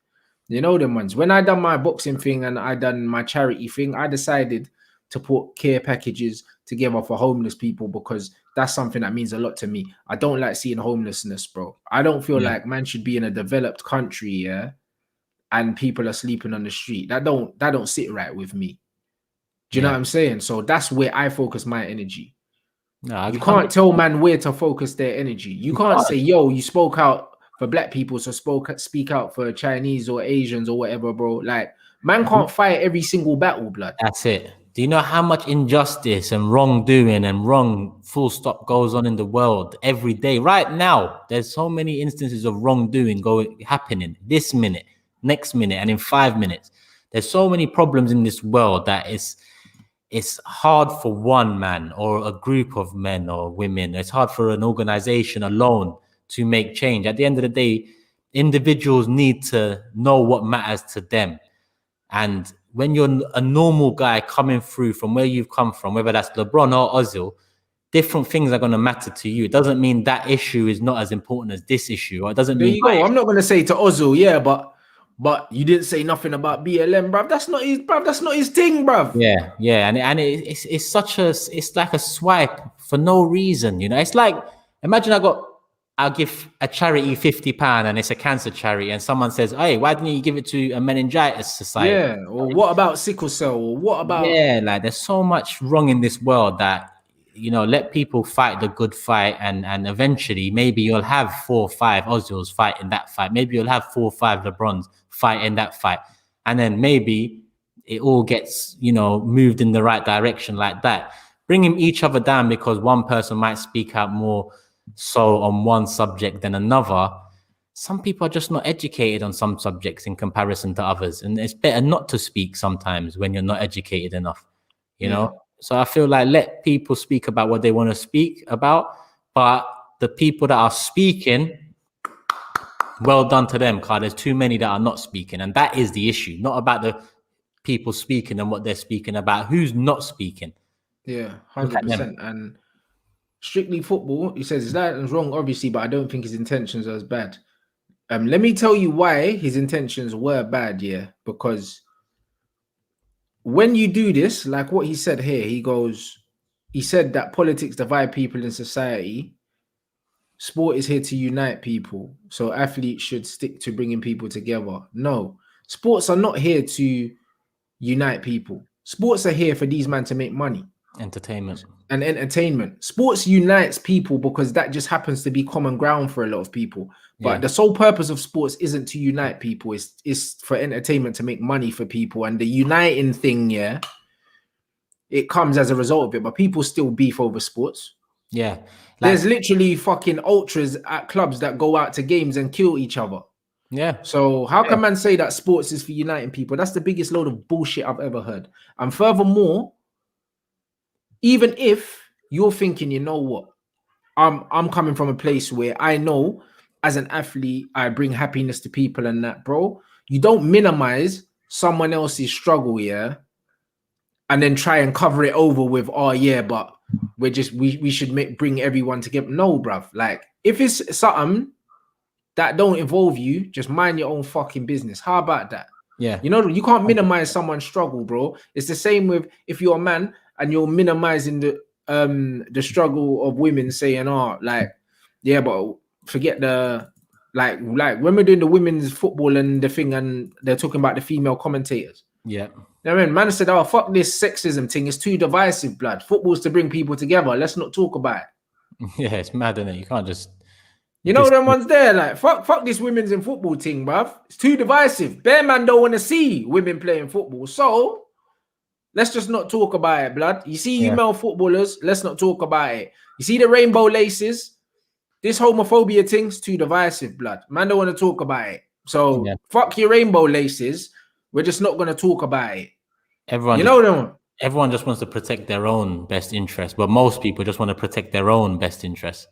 You know them ones. When I done my boxing thing and I done my charity thing, I decided to put care packages together for homeless people because that's something that means a lot to me. I don't like seeing homelessness, bro. I don't feel like man should be in a developed country, yeah, and people are sleeping on the street. That don't sit right with me. Do you know what I'm saying? So that's where I focus my energy. No, You can't tell man where to focus their energy. You can't say, yo, you spoke out for black people, so speak out for Chinese or Asians or whatever, bro. Like, man can't fight every single battle, blood. That's it. Do you know how much injustice and wrongdoing and wrong full stop goes on in the world every day? Right now, there's so many instances of wrongdoing happening this minute, next minute, and in 5 minutes. There's so many problems in this world that it's hard for one man or a group of men or women. It's hard for an organization alone to make change. At the end of the day, individuals need to know what matters to them. And when you're a normal guy coming through from where you've come from, whether that's LeBron or Ozil, different things are going to matter to you. It doesn't mean that issue is not as important as this issue. Or it doesn't There mean you go. I'm not going to say to Ozil, yeah, but you didn't say nothing about BLM, bruv. That's not his thing, bruv. Yeah, and it's like a swipe for no reason, you know. It's like, imagine I'll give a charity £50 and it's a cancer charity, and someone says, "Hey, why didn't you give it to a meningitis society?" Yeah, or what about sickle cell? Or what about Like there's so much wrong in this world that, you know, let people fight the good fight, and eventually maybe you'll have 4 or 5 Ozils fight in that fight. Maybe you'll have 4 or 5 LeBrons fight in that fight, and then maybe it all gets, you know, moved in the right direction like that. Bringing each other down because one person might speak out more so on one subject than another. Some people are just not educated on some subjects in comparison to others, and it's better not to speak sometimes when you're not educated enough, you know. So I feel like let people speak about what they want to speak about, but the people that are speaking, well done to them, because there's too many that are not speaking, and that is the issue. Not about the people speaking and what they're speaking about, who's not speaking. Yeah, 100%. And strictly football, he says that is wrong, obviously, but I don't think his intentions are as bad. Let me tell you why his intentions were bad, yeah, because when you do this, like what he said here, he said that politics divide people in society. Sport is here to unite people, so athletes should stick to bringing people together. No, sports are not here to unite people. Sports are here for these men to make money. Entertainment. And entertainment. Sports unites people because that just happens to be common ground for a lot of people. But the sole purpose of sports isn't to unite people. It's for entertainment, to make money for people. And the uniting thing, yeah, it comes as a result of it. But people still beef over sports. Yeah. There's literally fucking ultras at clubs that go out to games and kill each other. Yeah. So how can man say that sports is for uniting people? That's the biggest load of bullshit I've ever heard. And furthermore, even if you're thinking, you know what, I'm coming from a place where I know as an athlete, I bring happiness to people and that, bro. You don't minimize someone else's struggle, yeah, and then try and cover it over with, oh yeah, but we should bring everyone together. No, bruv. Like, if it's something that don't involve you, just mind your own fucking business. How about that? Yeah. You know, you can't minimize someone's struggle, bro. It's the same with if you're a man and you're minimizing the struggle of women, saying, oh, like, yeah, but forget the like when we're doing the women's football and the thing, and they're talking about the female commentators. Yeah. I mean, man said, oh, fuck this sexism thing. It's too divisive, blood. Football's to bring people together. Let's not talk about it. Yeah, it's mad, isn't it? You can't just... You know them ones there, like, fuck this women's in football thing, bruv. It's too divisive. Bear man don't want to see women playing football. So let's just not talk about it, blood. You see you male footballers, let's not talk about it. You see the rainbow laces, this homophobia thing's too divisive, blood. Man don't want to talk about it. So fuck your rainbow laces. We're just not going to talk about it. Everyone just wants to protect their own best interest, but most people just want to protect their own best interest.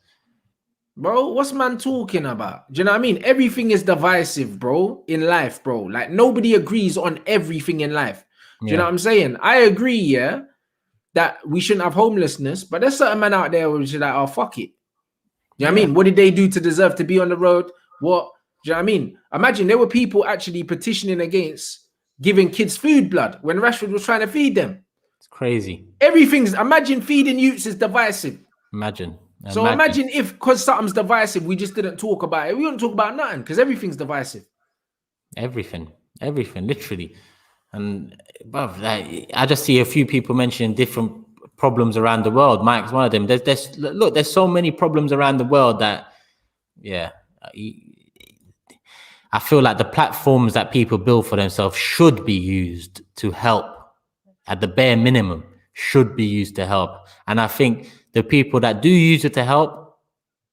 Bro, what's man talking about? Do you know what I mean? Everything is divisive, bro, in life, bro. Like, nobody agrees on everything in life. Do you know what I'm saying? I agree, yeah, that we shouldn't have homelessness, but there's certain men out there which are like, oh, fuck it. You know what I mean? What did they do to deserve to be on the road? What? Do you know what I mean? Imagine there were people actually petitioning against giving kids food, blood, when Rashford was trying to feed them. It's crazy. Imagine feeding youths is divisive. Imagine if, because something's divisive, we just didn't talk about it. We don't talk about nothing because everything's divisive. Everything, literally. And above that, I just see a few people mentioning different problems around the world. Mike's one of them. There's so many problems around the world that, I feel like the platforms that people build for themselves should be used to help. At the bare minimum, should be used to help. And I think the people that do use it to help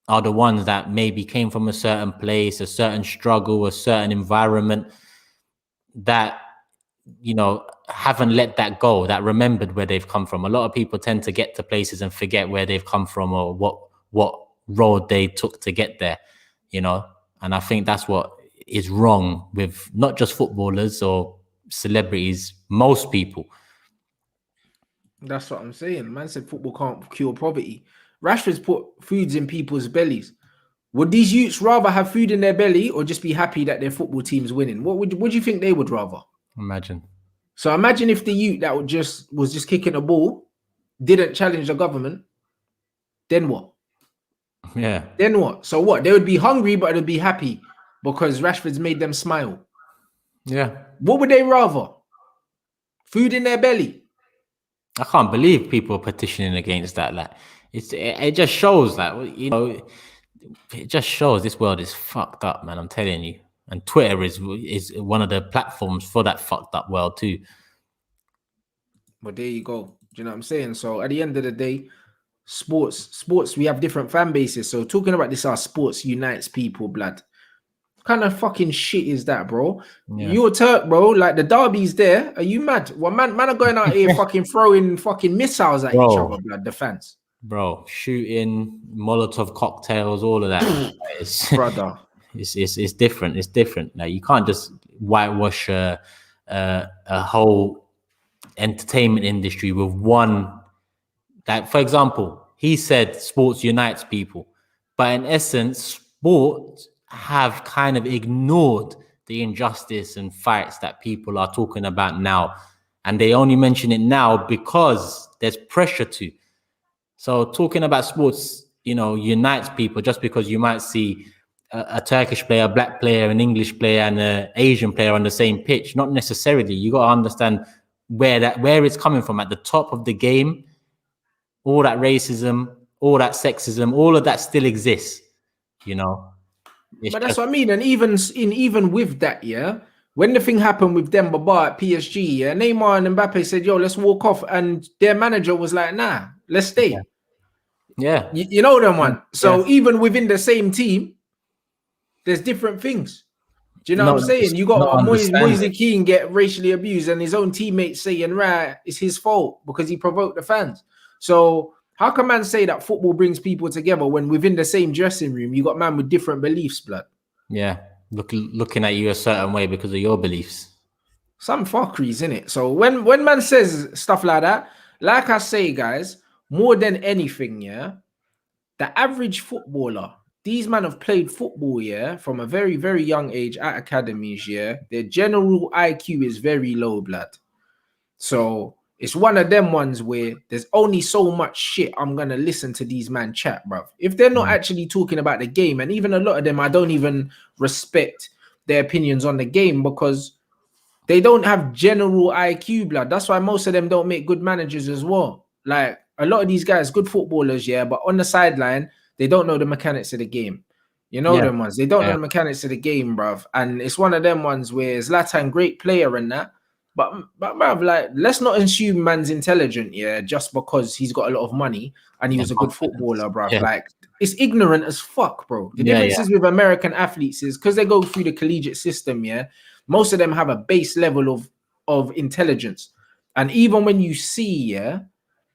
are the ones that maybe came from a certain place, a certain struggle, a certain environment that, you know, haven't let that go, that remembered where they've come from. A lot of people tend to get to places and forget where they've come from or what road they took to get there, you know. And I think that's what is wrong with not just footballers or celebrities, most people. That's what I'm saying. Man said football can't cure poverty. Rashford's put foods in people's bellies. Would these youths rather have food in their belly or just be happy that their football team's winning? What do you think they would rather? Imagine. So imagine if the youth that was just kicking a ball didn't challenge the government, then what? Yeah. Then what? So what? They would be hungry, but they'd be happy because Rashford's made them smile. Yeah. What would they rather? Food in their belly. I can't believe people are petitioning against that. Like, it just shows that, you know, it just shows this world is fucked up, man. I'm telling you. And Twitter is one of the platforms for that fucked up world too. But there you go. Do you know what I'm saying? So at the end of the day, sports, we have different fan bases. So talking about this, our sports unites people, blood. What kind of fucking shit is that, bro? Yeah. You're a Turk, bro. Like the derby's there. Are you mad? Well, man are going out here fucking throwing fucking missiles at each other, blood. The fans, bro, shooting Molotov cocktails, all of that. Brother, it's different. It's different. Like, you can't just whitewash a whole entertainment industry with one. Like, for example, he said sports unites people, but in essence, sports have kind of ignored the injustice and fights that people are talking about now. And they only mention it now because there's pressure to. So talking about sports, you know, unites people just because you might see a Turkish player, a black player, an English player, and an Asian player on the same pitch. Not necessarily. You got to understand where it's coming from. At the top of the game, all that racism, all that sexism, all of that still exists, you know. But that's what I mean. And even with that, yeah, when the thing happened with Demba at PSG, yeah, Neymar and Mbappe said, yo, let's walk off. And their manager was like, nah, let's stay. Yeah. You know them one. So even within the same team, there's different things. Do you know what I'm saying? You got Moise Keane get racially abused and his own teammates saying, right, it's his fault because he provoked the fans. So how can man say that football brings people together when within the same dressing room, you got man with different beliefs, blood? Yeah. Looking at you a certain way because of your beliefs. Some fuckeries, innit? So when man says stuff like that, like I say, guys, more than anything, yeah, the average footballer, these men have played football, yeah, from a very, very young age at academies, yeah. Their general IQ is very low, blood. So it's one of them ones where there's only so much shit I'm going to listen to these man chat, bruv. If they're not actually talking about the game, and even a lot of them, I don't even respect their opinions on the game because they don't have general IQ, blood. That's why most of them don't make good managers as well. Like, a lot of these guys, good footballers, yeah, but on the sideline, they don't know the mechanics of the game. You know them ones. They don't know the mechanics of the game, bruv. And it's one of them ones where Zlatan, great player and that, But bruv, like, let's not assume man's intelligent, yeah, just because he's got a lot of money and he was a good footballer, bruv. Yeah. Like, it's ignorant as fuck, bro. The differences with American athletes is because they go through the collegiate system, yeah. Most of them have a base level of intelligence, and even when you see, yeah,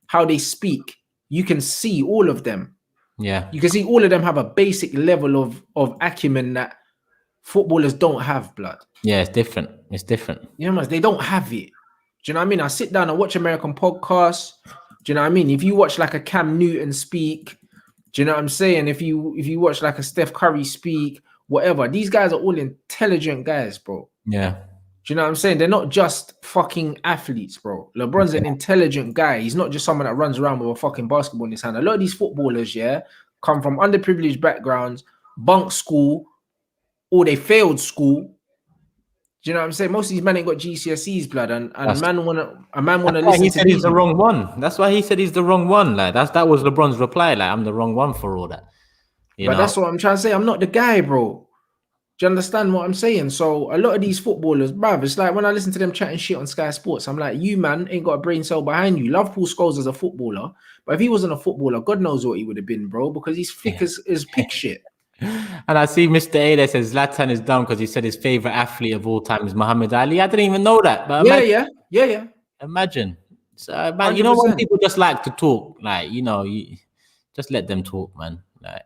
how they speak, you can see all of them. Yeah, you can see all of them have a basic level of acumen that footballers don't have, blood. Yeah, it's different. It's different. Yeah, man, they don't have it. Do you know what I mean? I sit down and watch American podcasts. Do you know what I mean? If you watch like a Cam Newton speak, do you know what I'm saying? If you watch like a Steph Curry speak, whatever, these guys are all intelligent guys, bro. Yeah. Do you know what I'm saying? They're not just fucking athletes, bro. LeBron's an intelligent guy. He's not just someone that runs around with a fucking basketball in his hand. A lot of these footballers, yeah, come from underprivileged backgrounds, bunk school, or they failed school. Do you know what I'm saying? Most of these men ain't got GCSEs, blood, and man wanna listen he to said these. He's the wrong one. That's why he said he's the wrong one. Like that was LeBron's reply. Like, I'm the wrong one for all that. But that's what I'm trying to say. I'm not the guy, bro. Do you understand what I'm saying? So a lot of these footballers, bruv, it's like when I listen to them chatting shit on Sky Sports, I'm like, you man ain't got a brain cell behind you. Love Paul Scholes as a footballer, but if he wasn't a footballer, God knows what he would have been, bro, because he's thick as pig shit. And I see Mr. A that says Zlatan is dumb because he said his favorite athlete of all time is Muhammad Ali. I didn't even know that. But yeah. Imagine. So, man, you know, when people just like to talk, like, you know, you just let them talk, man. Like,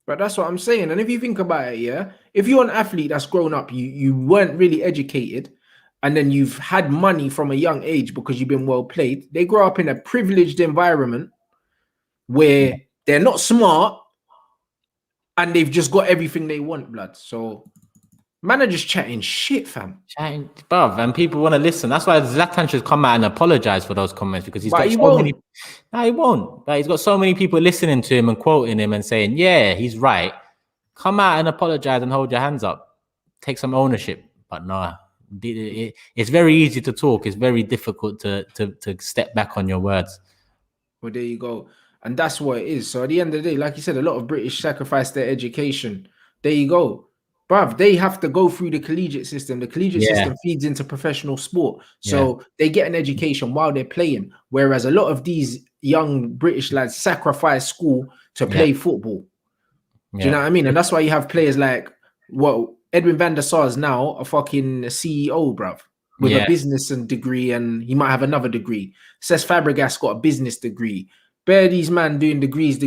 but that's what I'm saying. And if you think about it, yeah, if you're an athlete that's grown up, you weren't really educated, and then you've had money from a young age because you've been well played. They grow up in a privileged environment where they're not smart and they've just got everything they want, blood. So man are just chatting shit, fam. Chatting, bruv, and people want to listen. That's why Zlatan should come out and apologize for those comments, because he's got so many. No, he won't. But he's got so many people listening to him and quoting him and saying, "Yeah, he's right." Come out and apologize and hold your hands up. Take some ownership. But no, it's very easy to talk. It's very difficult to step back on your words. Well, there you go. And that's what it is. So at the end of the day, like you said, a lot of British sacrifice their education. There you go. Bruv, they have to go through the collegiate system. The collegiate system feeds into professional sport. So they get an education while they're playing. Whereas a lot of these young British lads sacrifice school to play football. Do you know what I mean? And that's why you have players like, Edwin van der Sar is now a fucking CEO, bruv, with a business and degree, and he might have another degree. Cesc Fabregas got a business degree. Bare these man doing degrees,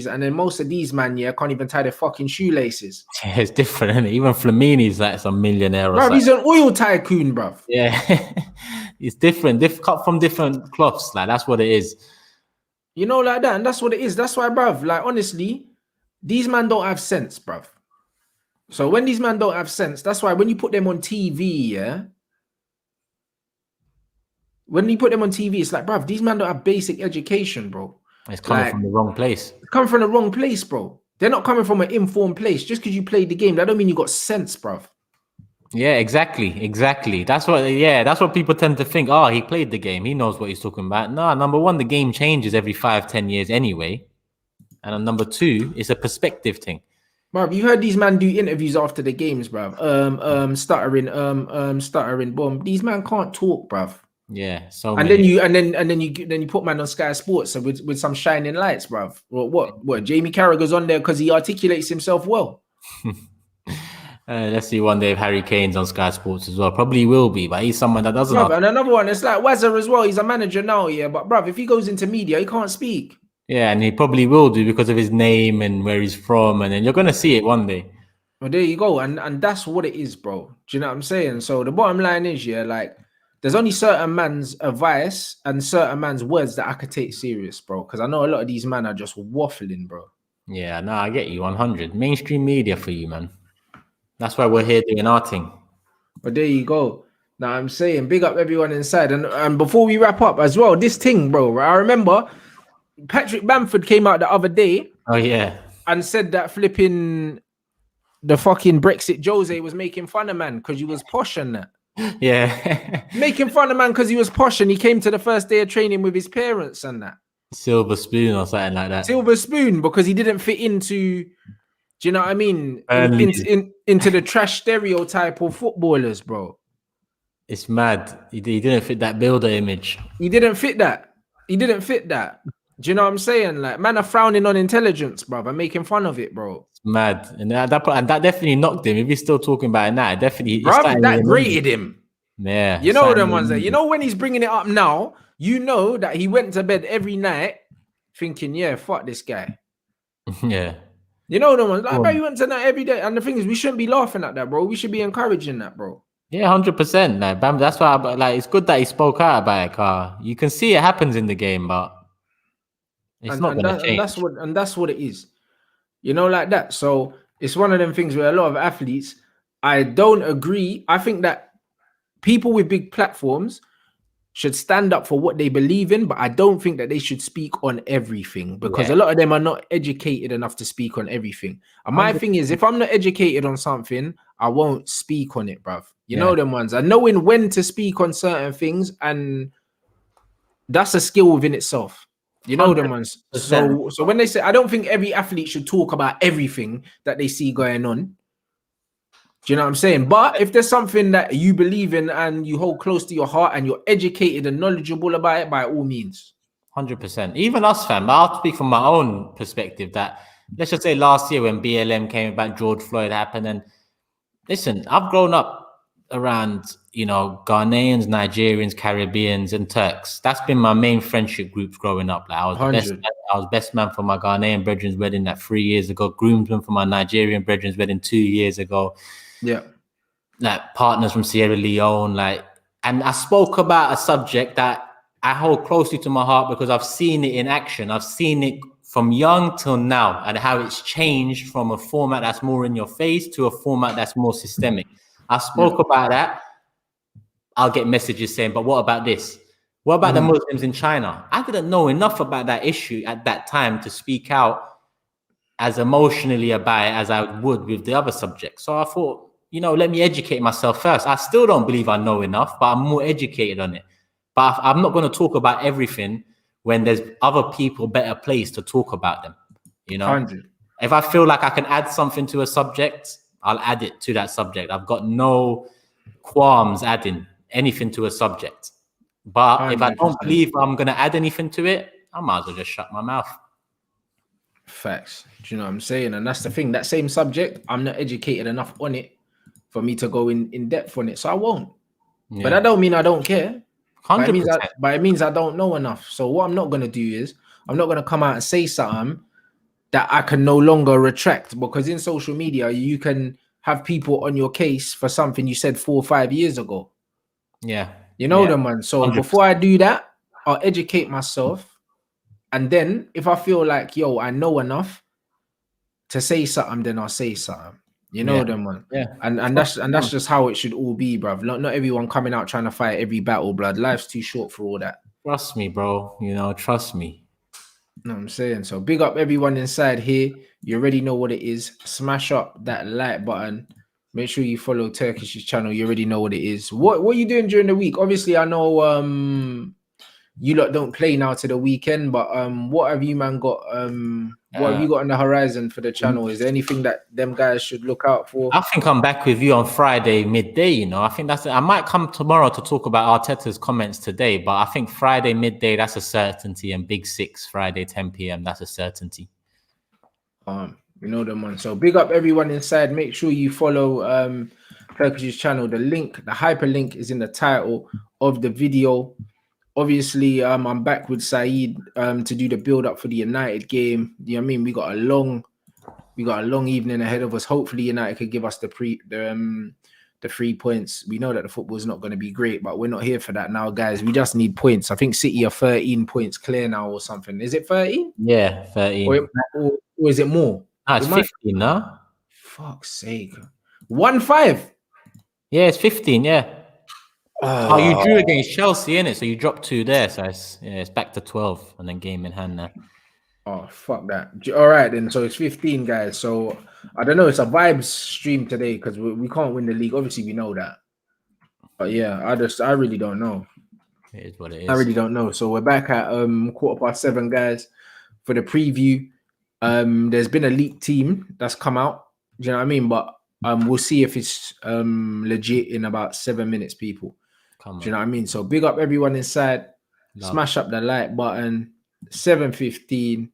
and then most of these man, can't even tie their fucking shoelaces. Yeah, it's different, isn't it? Even Flamini's like some millionaire. Bruv, he's an oil tycoon, bruv. Yeah, it's different. Cut from different cloths. Like, that's what it is. You know, like that, and that's what it is. That's why, bruv, like, honestly, these men don't have sense, bruv. So when these men don't have sense, that's why when you put them on TV, when you put them on TV, it's like, bruv, these men don't have basic education, bro. It's coming from the wrong place. It's coming from the wrong place, bro. They're not coming from an informed place. Just because you played the game, that don't mean you got sense, bruv. Yeah, exactly. That's what people tend to think. Oh, he played the game. He knows what he's talking about. No, number one, the game changes every 5-10 years anyway. And on number two, it's a perspective thing. Bruv, you heard these men do interviews after the games, bruv. Stuttering, boom. These men can't talk, bruv. Yeah, then you put man on Sky Sports with some shining lights, bruv. What? Jamie Carragher's on there because he articulates himself well. Let's see one day if Harry Kane's on Sky Sports as well. Probably will be, but he's someone that doesn't. Bruv, and another one, it's like Wazza as well. He's a manager now, but bruv, if he goes into media, he can't speak. Yeah, and he probably will do because of his name and where he's from, and then you're gonna see it one day. Well, there you go, and that's what it is, bro. Do you know what I'm saying? So the bottom line is, like, there's only certain man's advice and certain man's words that I could take serious, bro. Because I know a lot of these men are just waffling, bro. Yeah, no, I get you 100. Mainstream media for you, man. That's why we're here doing our thing. But there you go. Now I'm saying, big up everyone inside. And before we wrap up as well, this thing, bro, I remember Patrick Bamford came out the other day. Oh, yeah. And said that flipping the fucking Brexit Jose was making fun of man because he was posh and that. Yeah. Making fun of man because he was posh and he came to the first day of training with his parents and that. Silver spoon or something like that. Silver spoon because he didn't fit into, do you know what I mean? Into the trash stereotype of footballers, bro. It's mad. He didn't fit that builder image. He didn't fit that. He didn't fit that. Do you know what I'm saying? Like, man are frowning on intelligence, bro, and making fun of it, bro. It's mad. And that definitely knocked him. If he's still talking about it now, definitely Bro, that grated him. Yeah. You know them ones that, you know, when he's bringing it up now, you know that he went to bed every night thinking, yeah, fuck this guy. Yeah. You know the ones like, bro, you went to that every day. And the thing is, we shouldn't be laughing at that, bro. We should be encouraging that, bro. Yeah, 100%. Like, Bam, that's why, like, it's good that he spoke out about it, Car. You can see it happens in the game, but it's not going to change. And that's what it is. You know, like that. So it's one of them things where a lot of athletes, I don't agree. I think that people with big platforms should stand up for what they believe in, but I don't think that they should speak on everything because a lot of them are not educated enough to speak on everything. And my thing is, if I'm not educated on something, I won't speak on it, bruv. You know them ones. And knowing when to speak on certain things, and that's a skill within itself. You know them ones. So when they say, I don't think every athlete should talk about everything that they see going on. Do you know what I'm saying? But if there's something that you believe in and you hold close to your heart and you're educated and knowledgeable about it, by all means. 100%. Even us, fam. I'll speak from my own perspective that, let's just say last year when BLM came about, George Floyd happened. And listen, I've grown up around, you know, Ghanaians, Nigerians, Caribbeans, and Turks. That's been my main friendship groups growing up. Like, I was best man for my Ghanaian brethren's wedding 3 years ago, groomsman for my Nigerian brethren's wedding 2 years ago. Yeah. Like, partners from Sierra Leone, like, and I spoke about a subject that I hold closely to my heart because I've seen it in action. I've seen it from young till now and how it's changed from a format that's more in your face to a format that's more systemic. I spoke about that. I'll get messages saying, but what about this? What about the Muslims in China? I didn't know enough about that issue at that time to speak out as emotionally about it as I would with the other subjects. So I thought, you know, let me educate myself first. I still don't believe I know enough, but I'm more educated on it. But I'm not going to talk about everything when there's other people better placed to talk about them. You know, 100. If I feel like I can add something to a subject, I'll add it to that subject. I've got no qualms adding anything to a subject. But 100%. If I don't believe I'm going to add anything to it, I might as well just shut my mouth. Facts. Do you know what I'm saying? And that's the thing. That same subject, I'm not educated enough on it for me to go in depth on it. So I won't. Yeah. But that don't mean I don't care. But it means I don't know enough. So what I'm not going to do is I'm not going to come out and say something that I can no longer retract, because in social media, you can have people on your case for something you said 4 or 5 years ago. Yeah. You know them, man. So 100%. Before I do that, I'll educate myself. And then if I feel like, yo, I know enough to say something, then I'll say something. You know them, man. Yeah. And that's just how it should all be, bruv. Not everyone coming out trying to fight every battle, blood. Life's too short for all that. Trust me, bro. You know, trust me. You know what I'm saying? So big up everyone inside here. You already know what it is. Smash up that like button. Make sure you follow Turkish's channel. You already know what it is. What are you doing during the week? Obviously, I know you lot don't play now to the weekend, but what have you, man, got? What have you got on the horizon for the channel? Is there anything that them guys should look out for? I think I'm back with you on Friday midday. You know, I think I might come tomorrow to talk about Arteta's comments today, but I think Friday midday, that's a certainty, and Big 6 Friday 10 p.m. that's a certainty. You know them, man. So big up everyone inside. Make sure you follow Turkish's channel. The hyperlink is in the title of the video. Obviously, I'm back with Saeed to do the build up for the United game. You know what I mean? We got a long evening ahead of us. Hopefully, United could give us the 3 points. We know that the football is not going to be great, but we're not here for that now, guys. We just need points. I think City are 13 points clear now or something. Is it 13? Yeah, 13. Or is it more? No, it's 15, no? Fuck's sake. 1-5. Yeah, it's 15, yeah. Oh, you drew against Chelsea, innit? So you dropped 2 there. So it's back to 12 and then game in hand now. Oh, fuck that. All right, then. So it's 15, guys. So I don't know. It's a vibes stream today because we can't win the league. Obviously, we know that. But yeah, I really don't know. It is what it is. I really don't know. So we're back at 7:15, guys, for the preview. There's been a leaked team that's come out. Do you know what I mean? But we'll see if it's legit in about 7 minutes, people. Come Do you know on. what I mean? So big up everyone inside. Love. Smash up the like button. 7:15.